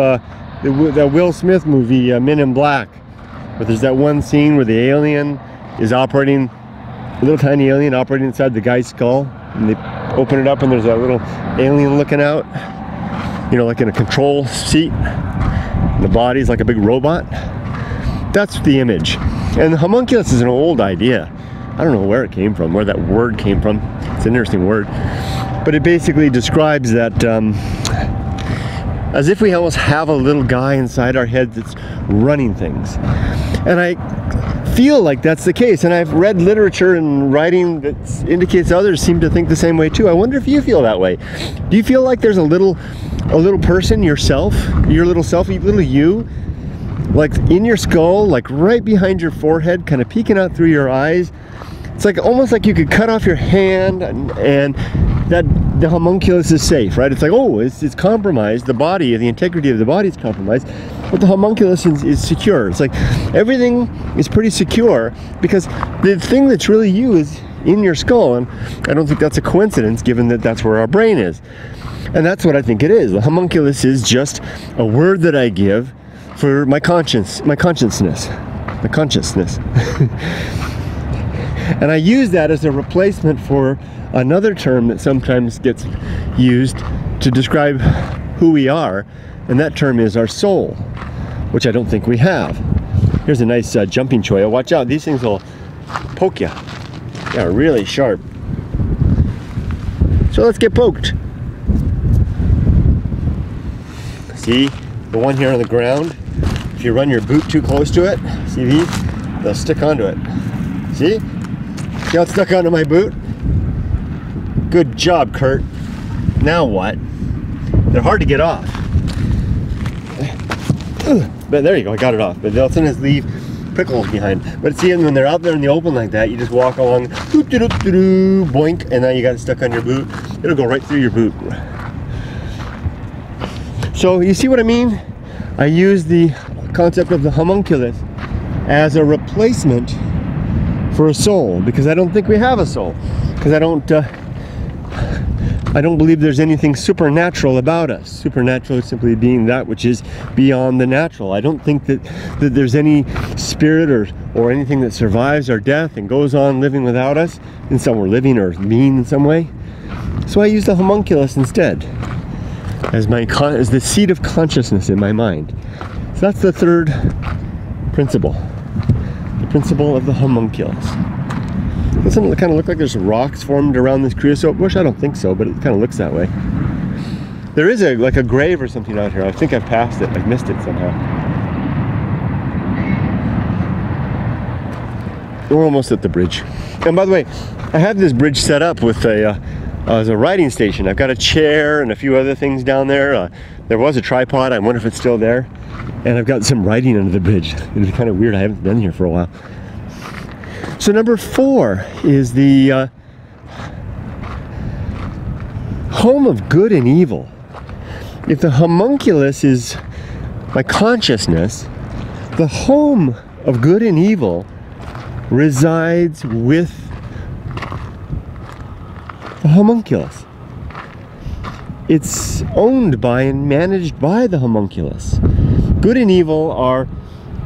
the Will Smith movie, Men in Black, where there's that one scene where the alien is operating, a little tiny alien operating inside the guy's skull, and they open it up and there's that little alien looking out, you know, like in a control seat. And the body's like a big robot. That's the image. And the homunculus is an old idea. I don't know where it came from, where that word came from. It's an interesting word. But it basically describes that as if we almost have a little guy inside our head that's running things. And I feel like that's the case. And I've read literature and writing that indicates others seem to think the same way too. I wonder if you feel that way. Do you feel like there's a little person, yourself, your little self, little you, like in your skull, like right behind your forehead, kind of peeking out through your eyes? It's like almost like you could cut off your hand and that the homunculus is safe, right? It's like, oh, it's compromised. The body, the integrity of the body is compromised, but the homunculus is secure. It's like everything is pretty secure because the thing that's really you is in your skull, and I don't think that's a coincidence given that that's where our brain is. And that's what I think it is. The homunculus is just a word that I give for my consciousness. And I use that as a replacement for another term that sometimes gets used to describe who we are, and that term is our soul, which I don't think we have. Here's a nice jumping cholla. Watch out, these things will poke you. They're really sharp. So let's get poked. See, the one here on the ground, if you run your boot too close to it, see these? They'll stick onto it. See? See how it's stuck onto my boot? Good job, Kurt. Now what? They're hard to get off. But there you go, I got it off. But they'll sometimes leave prickles behind. But see, when they're out there in the open like that, you just walk along, boink, and now you got it stuck on your boot. It'll go right through your boot. So you see what I mean? I use the concept of the homunculus as a replacement for a soul, because I don't think we have a soul. Because I don't believe there's anything supernatural about us. Supernatural is simply being that which is beyond the natural. I don't think that there's any spirit or anything that survives our death and goes on living without us, in some we're living or being in some way. So I use the homunculus instead as the seat of consciousness in my mind. So that's the third principle. The principle of the homunculus. Doesn't it kind of look like there's rocks formed around this creosote bush? I don't think so, but it kind of looks that way. There is like a grave or something out here. I think I've passed it. I've missed it somehow. We're almost at the bridge. And by the way, I have this bridge set up with as a riding station. I've got a chair and a few other things down there. There was a tripod. I wonder if it's still there. And I've got some writing under the bridge. It'd be kind of weird. I haven't been here for a while. So number 4 is the home of good and evil. If the homunculus is my consciousness, the home of good and evil resides with the homunculus. It's owned by and managed by the homunculus. Good and evil are,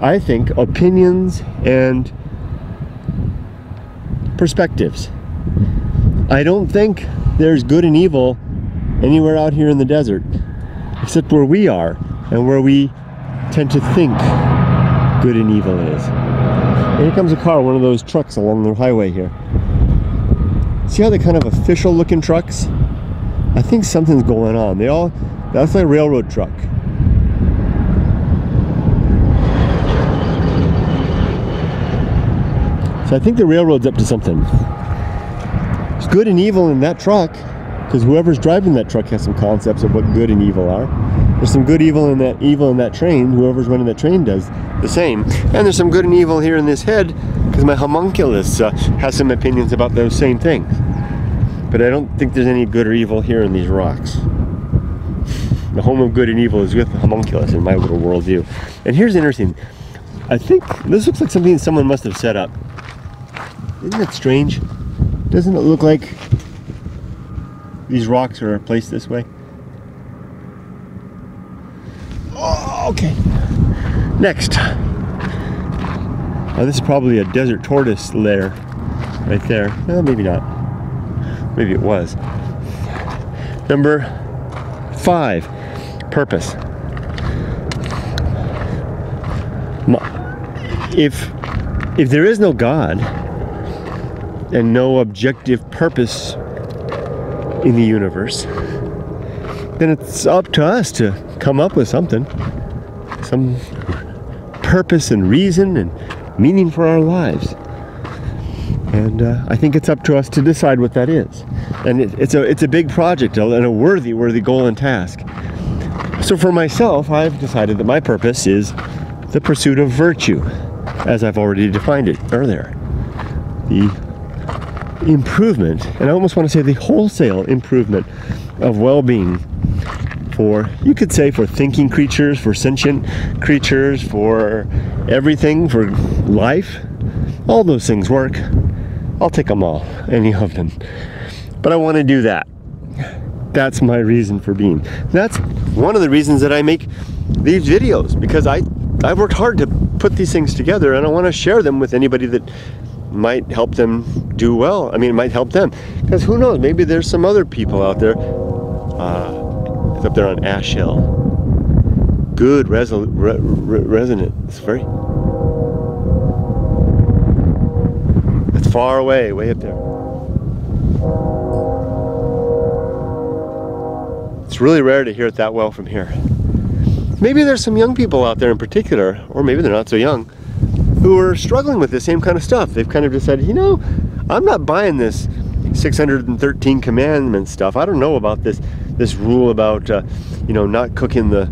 I think, opinions and perspectives. I don't think there's good and evil anywhere out here in the desert, except where we are and where we tend to think good and evil is. And here comes a car, one of those trucks along the highway here. See how they're kind of official looking trucks? I think something's going on. That's a railroad truck. So I think the railroad's up to something. There's good and evil in that truck, because whoever's driving that truck has some concepts of what good and evil are. There's some good evil in that train. Whoever's running that train does the same. And there's some good and evil here in this head, because my homunculus has some opinions about those same things. But I don't think there's any good or evil here in these rocks. The home of good and evil is with the homunculus in my little worldview. And here's interesting. I think this looks like something someone must have set up. Isn't that strange? Doesn't it look like these rocks are placed this way? Oh, okay. Next. Oh, this is probably a desert tortoise lair right there. Well, maybe not. Maybe it was. Number 5, purpose. If there is no God and no objective purpose in the universe, then it's up to us to come up with something, some purpose and reason and meaning for our lives. And I think it's up to us to decide what that is. And it's a big project and a worthy goal and task. So for myself, I've decided that my purpose is the pursuit of virtue, as I've already defined it earlier. The improvement, and I almost want to say the wholesale improvement of well-being for, you could say, for thinking creatures, for sentient creatures, for everything, for life. All those things work. I'll take them all, any of them. But I want to do that. That's my reason for being. That's one of the reasons that I make these videos, because I've worked hard to put these things together, and I want to share them with anybody that might help them do well. I mean, it might help them, because who knows, maybe there's some other people out there. It's up there on Ash Hill. Good resonant. It's very far away, way up there. It's really rare to hear it that well from here. Maybe there's some young people out there in particular, or maybe they're not so young, who are struggling with the same kind of stuff. They've kind of decided, you know, I'm not buying this 613 commandments stuff. I don't know about this rule about you know, not cooking the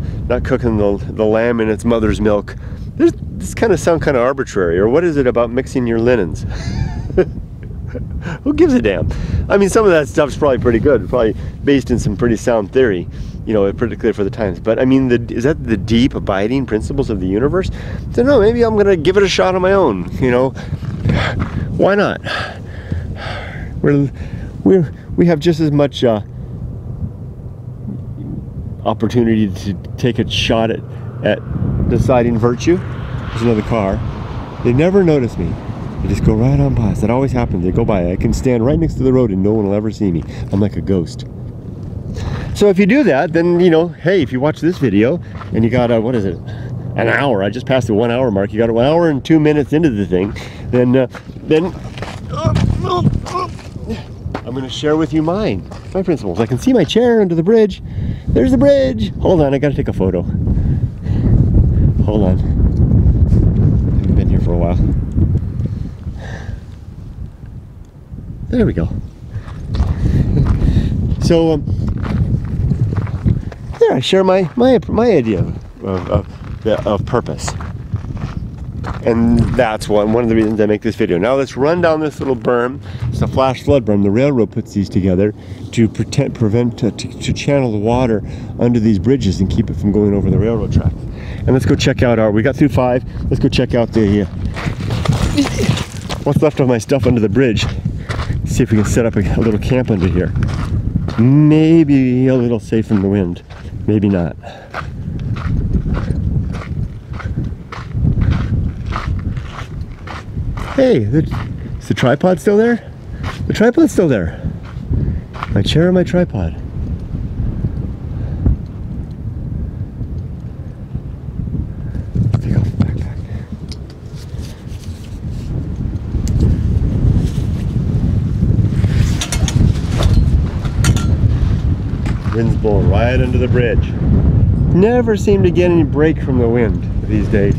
lamb in its mother's milk. This kind of sound kind of arbitrary. Or what is it about mixing your linens? Who gives a damn? I mean, some of that stuff's probably pretty good, probably based in some pretty sound theory, you know, particularly for the times. But I mean, is that the deep, abiding principles of the universe? So no, maybe I'm gonna give it a shot on my own. You know, why not? We have just as much opportunity to take a shot at deciding virtue. There's another car. They never notice me. They just go right on past. That always happens. They go by. I can stand right next to the road and no one will ever see me. I'm like a ghost. So if you do that, then, you know, hey, if you watch this video and you got what is it, an hour, I just passed the 1 hour mark, you got 1 hour and 2 minutes into the thing, then I'm going to share with you my principles. I can see my chair under the bridge. There's the bridge. Hold on, I got to take a photo. Hold on. I've been here for a while. There we go. So there, I share my idea of purpose, and that's one of the reasons I make this video. Now let's run down this little berm. It's a flash flood berm. The railroad puts these together to to channel the water under these bridges and keep it from going over the railroad tracks. And let's go check out we got through 5. Let's go check out the what's left of my stuff under the bridge. See if we can set up a little camp under here. Maybe a little safe from the wind. Maybe not. Hey, is the tripod still there? The tripod's still there. My chair and my tripod. Take off the backpack. Wind's blowing right under the bridge. Never seem to get any break from the wind these days.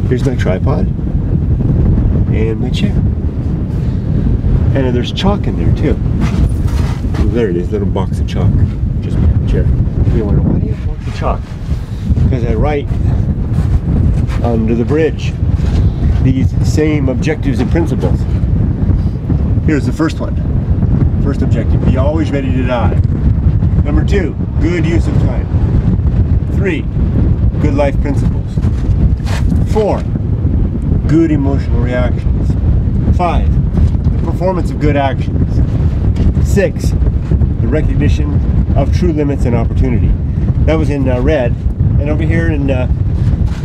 Here's my tripod and my chair. And there's chalk in there too. Oh, there it is, little box of chalk. Just my chair. You wonder, why do you have a box of chalk? Because I write under the bridge these same objectives and principles. Here's the first one. First objective, be always ready to die. Number 2, good use of time. 3, good life principles. 4, good emotional reactions. 5, the performance of good actions. 6, the recognition of true limits and opportunity. That was in red, and over here in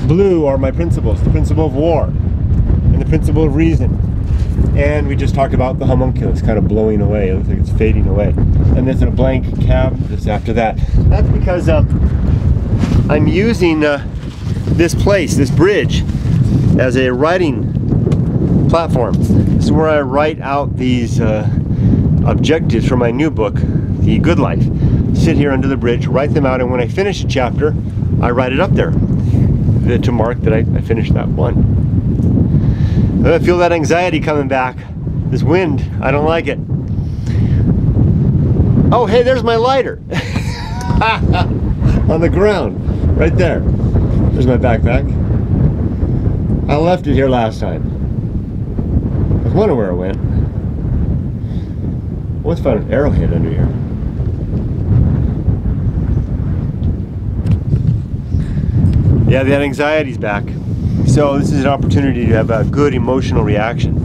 blue are my principles. The principle of war, and the principle of reason. And we just talked about the homunculus kind of blowing away. It looks like it's fading away. And there's a blank canvas after that. That's because I'm using this place, this bridge, as a writing platform. This is where I write out these objectives for my new book, The Good Life. Sit here under the bridge, write them out, and when I finish a chapter, I write it up there to mark that I finished that one. I feel that anxiety coming back. This wind, I don't like it. Oh, hey, there's my lighter. On the ground, right there. There's my backpack. I left it here last time. I was wondering where it went. I once found an arrowhead under here. Yeah, that anxiety's back. So this is an opportunity to have a good emotional reaction.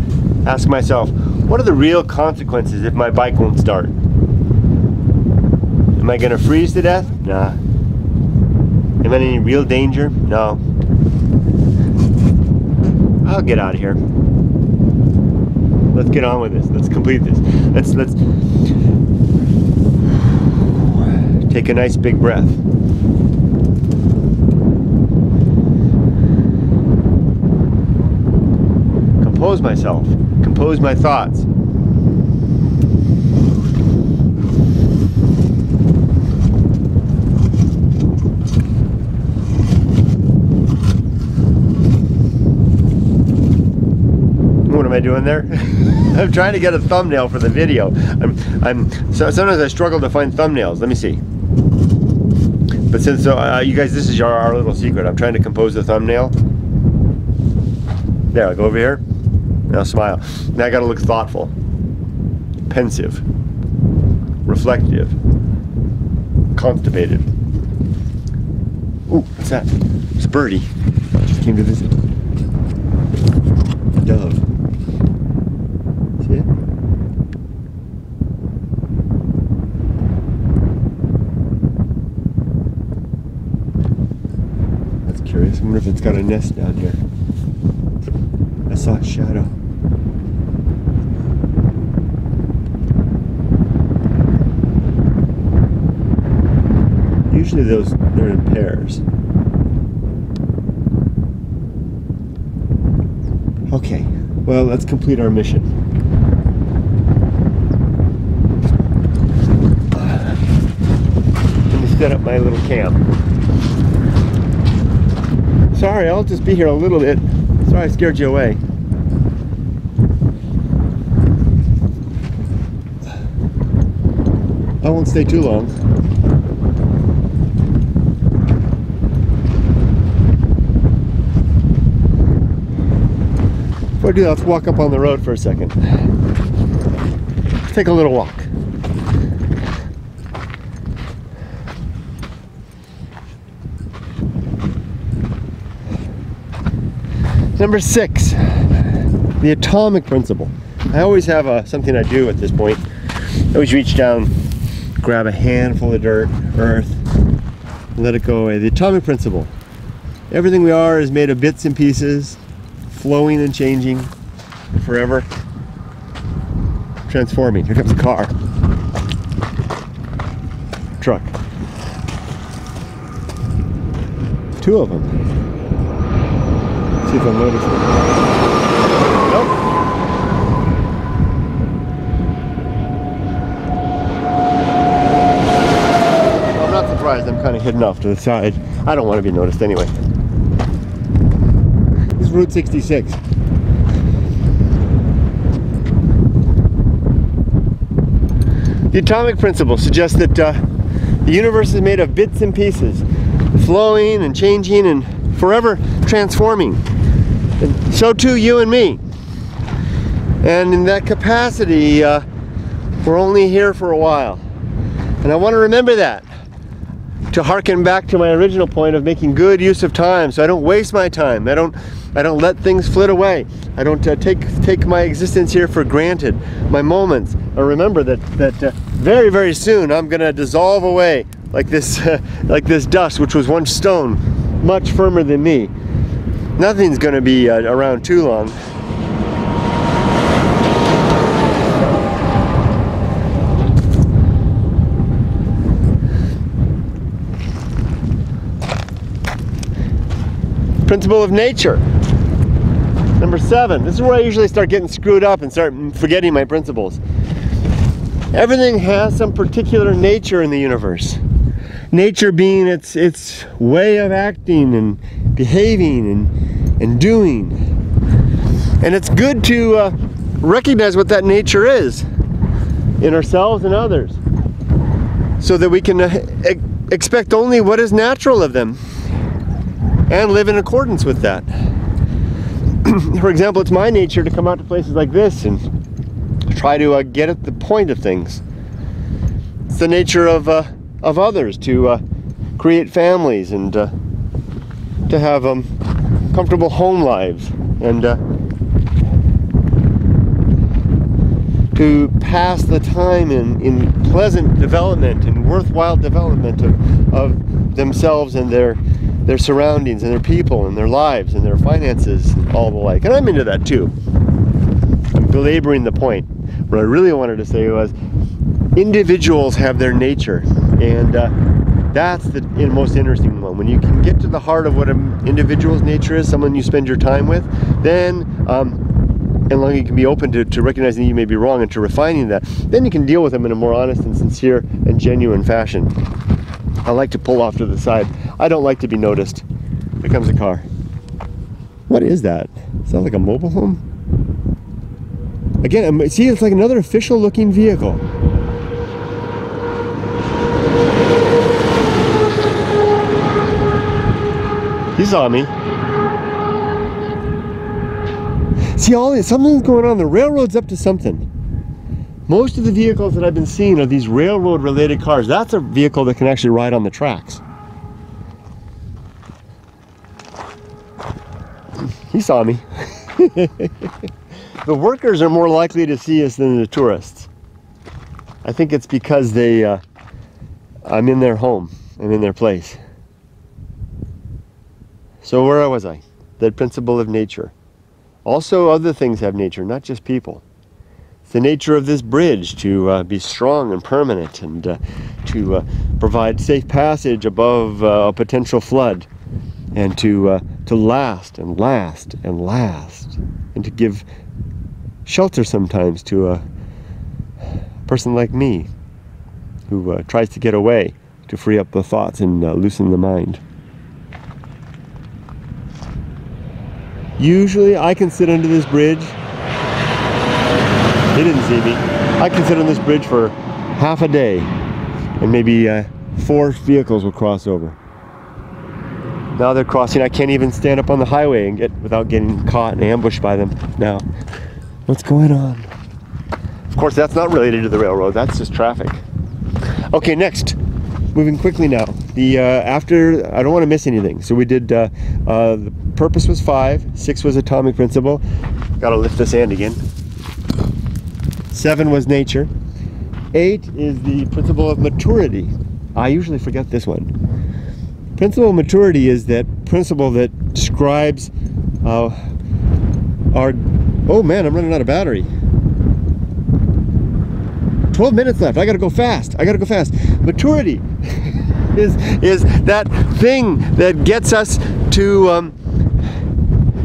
Ask myself, what are the real consequences if my bike won't start? Am I gonna freeze to death? Nah. Am I in any real danger? No. I'll get out of here. Let's get on with this. Let's complete this. Let's take a nice big breath. compose myself, compose my thoughts. What am I doing there? I'm trying to get a thumbnail for the video. So sometimes I struggle to find thumbnails. Let me see. But since you guys, this is our little secret. I'm trying to compose a thumbnail. There, I'll go over here. Now smile. Now I gotta look thoughtful, pensive, reflective, constipated. Ooh, what's that? It's a birdie. Just came to visit. A dove. See it? That's curious. I wonder if it's got a nest down here. I saw a shadow. Usually they're in pairs. Okay, well, let's complete our mission. Let me set up my little camp. Sorry, I'll just be here a little bit. Sorry I scared you away. I won't stay too long. Before I do that, let's walk up on the road for a second. Let's take a little walk. Number 6, the atomic principle. I always have something I do at this point. I always reach down, grab a handful of dirt, earth, and let it go away. The atomic principle. Everything we are is made of bits and pieces, flowing and changing, forever transforming. Here comes a car. Truck. 2 of them. See if I'll notice it. Nope. Well, I'm not surprised. I'm kind of hidden off to the side. I don't want to be noticed anyway. This is Route 66. The atomic principle suggests that the universe is made of bits and pieces, flowing and changing and forever transforming. And so too you and me. And in that capacity, we're only here for a while. And I want to remember that, to harken back to my original point of making good use of time, so I don't waste my time. I don't let things flit away. I don't take my existence here for granted, my moments. I remember that very, very soon I'm gonna dissolve away like this dust, which was once stone, much firmer than me. Nothing's gonna be around too long. Principle of nature. Number 7. This is where I usually start getting screwed up and start forgetting my principles. Everything has some particular nature in the universe. Nature being its way of acting and behaving and doing. And it's good to recognize what that nature is in ourselves and others, so that we can expect only what is natural of them and live in accordance with that. For example, it's my nature to come out to places like this and try to get at the point of things. It's the nature of others to create families and to have comfortable home lives and to pass the time in pleasant development and worthwhile development of themselves and their surroundings and their people and their lives and their finances and all the like. And I'm into that too. I'm belaboring the point. What I really wanted to say was individuals have their nature, and that's the most interesting one. When you can get to the heart of what an individual's nature is, someone you spend your time with, then and long as you can be open to recognizing you may be wrong and to refining that, then you can deal with them in a more honest and sincere and genuine fashion. I like to pull off to the side. I don't like to be noticed. Here comes a car. What is that? Sounds like a mobile home? Again, see, it's like another official looking vehicle. He saw me. See, something's going on. The railroad's up to something. Most of the vehicles that I've been seeing are these railroad related cars. That's a vehicle that can actually ride on the tracks. He saw me. The workers are more likely to see us than the tourists. I think it's because I'm in their home. I'm in their place. So where was I? The principle of nature. Also, other things have nature, not just people. It's the nature of this bridge to be strong and permanent, and to provide safe passage above a potential flood, and to last and last and last, and to give shelter sometimes to a person like me who tries to get away to free up the thoughts and loosen the mind. Usually I can sit under this bridge. They didn't see me. I can sit on this bridge for half a day, and maybe 4 vehicles will cross over. Now they're crossing. I can't even stand up on the highway without getting caught and ambushed by them now. What's going on? Of course, that's not related to the railroad. That's just traffic. Okay, next. Moving quickly now. After, I don't want to miss anything. So we did, the purpose was 5. 6 was atomic principle. Got to lift this hand again. 7 was nature. 8 is the principle of maturity. I usually forget this one. Principle of maturity is that principle that describes our... Oh man, I'm running out of battery. 12 minutes left. I gotta go fast. I gotta go fast. Maturity is that thing that gets us to...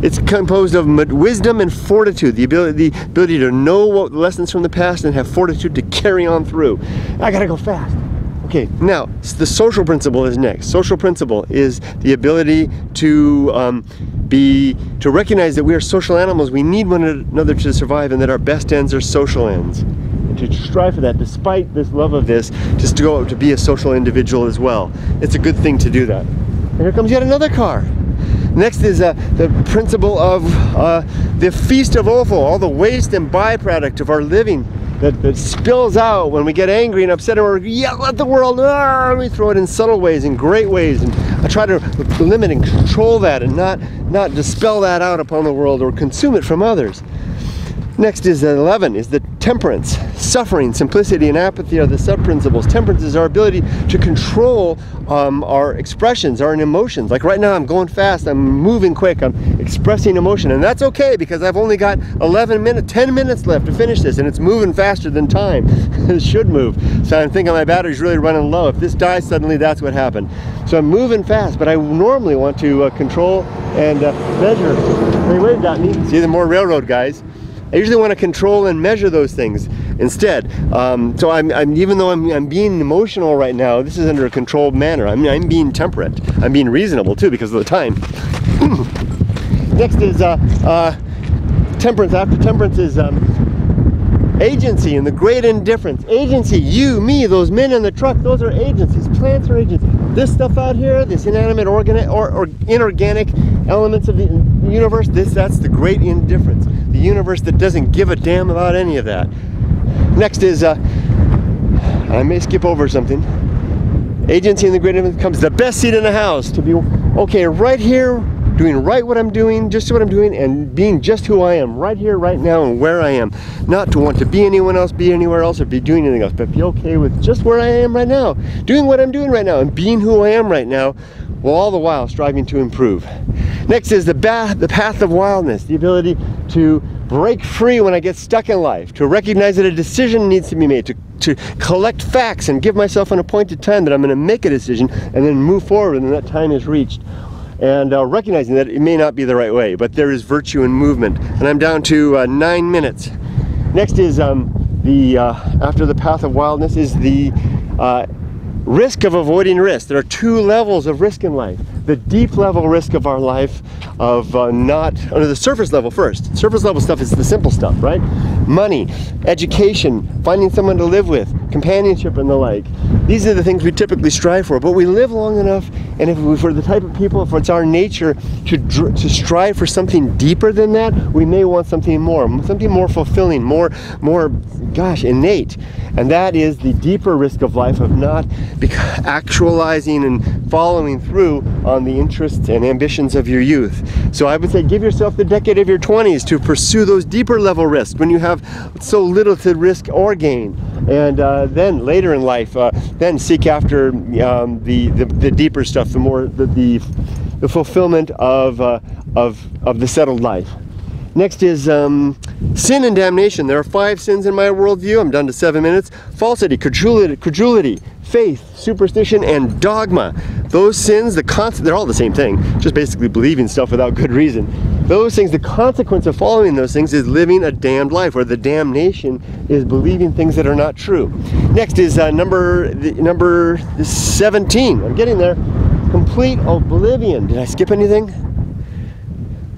it's composed of wisdom and fortitude, the ability to know what lessons from the past and have fortitude to carry on through. I gotta go fast. Okay, now the social principle is next. Social principle is the ability to recognize that we are social animals. We need one another to survive, and that our best ends are social ends. And to strive for that, despite this love of this, just to go out to be a social individual as well. It's a good thing to do that. And here comes yet another car. Next is the principle of the feast of offal, all the waste and byproduct of our living that spills out when we get angry and upset, or yell at the world. We throw it in subtle ways, in great ways, and I try to limit and control that and not dispel that out upon the world or consume it from others. Next is 11, is the temperance. Suffering, simplicity, and apathy are the sub-principles. Temperance is our ability to control our expressions, our emotions. Like right now, I'm going fast, I'm moving quick, I'm expressing emotion, and that's okay because I've only got 10 minutes left to finish this, and it's moving faster than time. It should move. So I'm thinking my battery's really running low. If this dies suddenly, that's what happened. So I'm moving fast, but I normally want to control and measure. They waved at me. See, the more railroad guys. I usually want to control and measure those things instead. So even though I'm being emotional right now, this is under a controlled manner. I'm being temperate. I'm being reasonable too because of the time. Next is temperance. After temperance is agency and the great indifference. Agency, you, me, those men in the truck, those are agencies. Plants are agencies. This stuff out here, this inanimate or inorganic elements of the universe, that's the great indifference. The universe that doesn't give a damn about any of that. Next is, I may skip over something. Agency and the great indifference comes the best seat in the house. To be, okay, right here, doing right what I'm doing, just what I'm doing, and being just who I am, right here, right now, and where I am. Not to want to be anyone else, be anywhere else, or be doing anything else, but be okay with just where I am right now, doing what I'm doing right now, and being who I am right now, while all the while striving to improve. Next is the path of wildness, the ability to break free when I get stuck in life, to recognize that a decision needs to be made, to collect facts and give myself an appointed time that I'm going to make a decision and then move forward when that time is reached. and recognizing that it may not be the right way, but there is virtue in movement. And I'm down to 9 minutes. Next is after the path of wildness is the risk of avoiding risk. There are 2 levels of risk in life. The deep level risk of our life of not under the surface level first. Surface level stuff is the simple stuff, right? Money, education, finding someone to live with, companionship and the like. These are the things we typically strive for, but we live long enough, and if we're the type of people, if it's our nature to strive for something deeper than that, we may want something more fulfilling, more gosh, innate. And that is the deeper risk of life of not actualizing and following through on the interests and ambitions of your youth. So I would say give yourself the decade of your 20s to pursue those deeper level risks when you have so little to risk or gain. And then later in life, then seek after the deeper stuff, the fulfillment of the settled life. Next is sin and damnation. There are 5 sins in my worldview. I'm down to 7 minutes. Falsity, credulity, faith, superstition, and dogma. Those sins, they're all the same thing, just basically believing stuff without good reason. Those things, the consequence of following those things is living a damned life, where the damnation is believing things that are not true. Next is number 17. I'm getting there. Complete oblivion. Did I skip anything?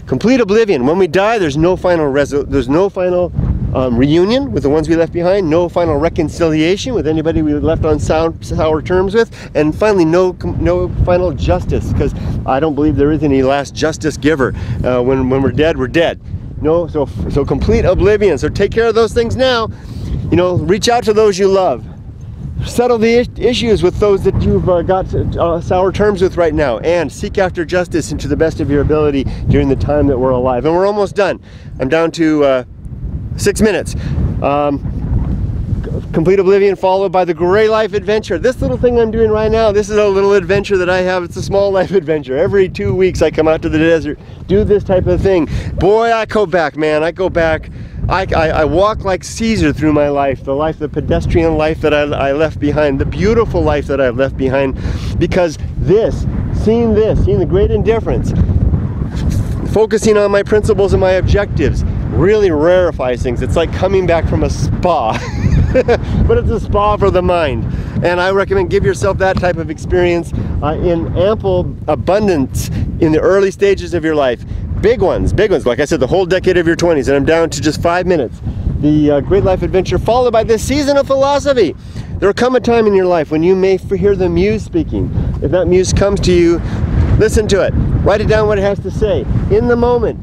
Complete oblivion. When we die, there's no final reunion with the ones we left behind, no final reconciliation with anybody we left on sour terms with, and finally no final justice, because I don't believe there is any last justice giver. When we're dead, we're dead. No, so complete oblivion. So take care of those things now. You know, reach out to those you love. Settle the issues with those that you've got sour terms with right now, and seek after justice and to the best of your ability during the time that we're alive. And we're almost done. I'm down to 6 minutes. Complete oblivion followed by the gray life adventure. This little thing I'm doing right now, this is a little adventure that I have. It's a small life adventure. Every 2 weeks I come out to the desert, do this type of thing. Boy, I go back, man. I go back. I walk like Caesar through my life, the pedestrian life that I left behind, the beautiful life that I've left behind, because seeing the great indifference, focusing on my principles and my objectives, really rarefies things. It's like coming back from a spa, but it's a spa for the mind. And I recommend give yourself that type of experience in ample abundance in the early stages of your life. Big ones, like I said, the whole decade of your 20s, and I'm down to just 5 minutes. The great life adventure followed by this season of philosophy. There will come a time in your life when you may hear the muse speaking. If that muse comes to you, listen to it. Write it down what it has to say. In the moment,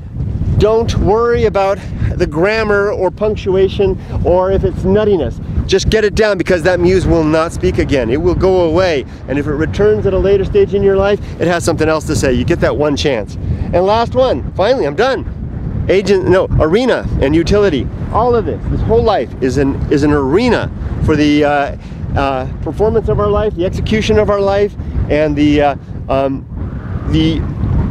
don't worry about the grammar or punctuation or if it's nuttiness. Just get it down, because that muse will not speak again. It will go away. And if it returns at a later stage in your life, it has something else to say. You get that one chance. And last one, finally, I'm done. Arena and utility. All of this whole life is an arena for the performance of our life, the execution of our life, and the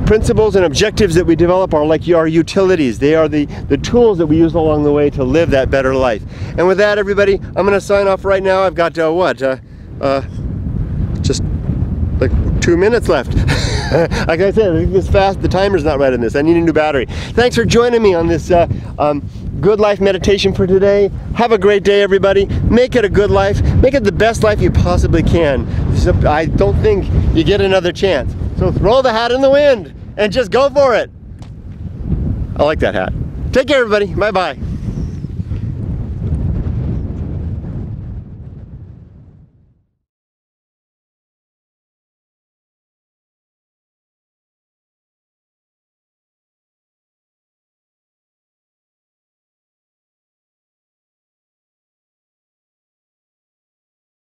principles and objectives that we develop are like our utilities. They are the tools that we use along the way to live that better life. And with that, everybody, I'm going to sign off right now. I've got just like 2 minutes left. Like I said, this fast. The timer's not right on this. I need a new battery. Thanks for joining me on this good life meditation for today. Have a great day, everybody. Make it a good life. Make it the best life you possibly can. I don't think you get another chance. So throw the hat in the wind and just go for it. I like that hat. Take care, everybody. Bye-bye.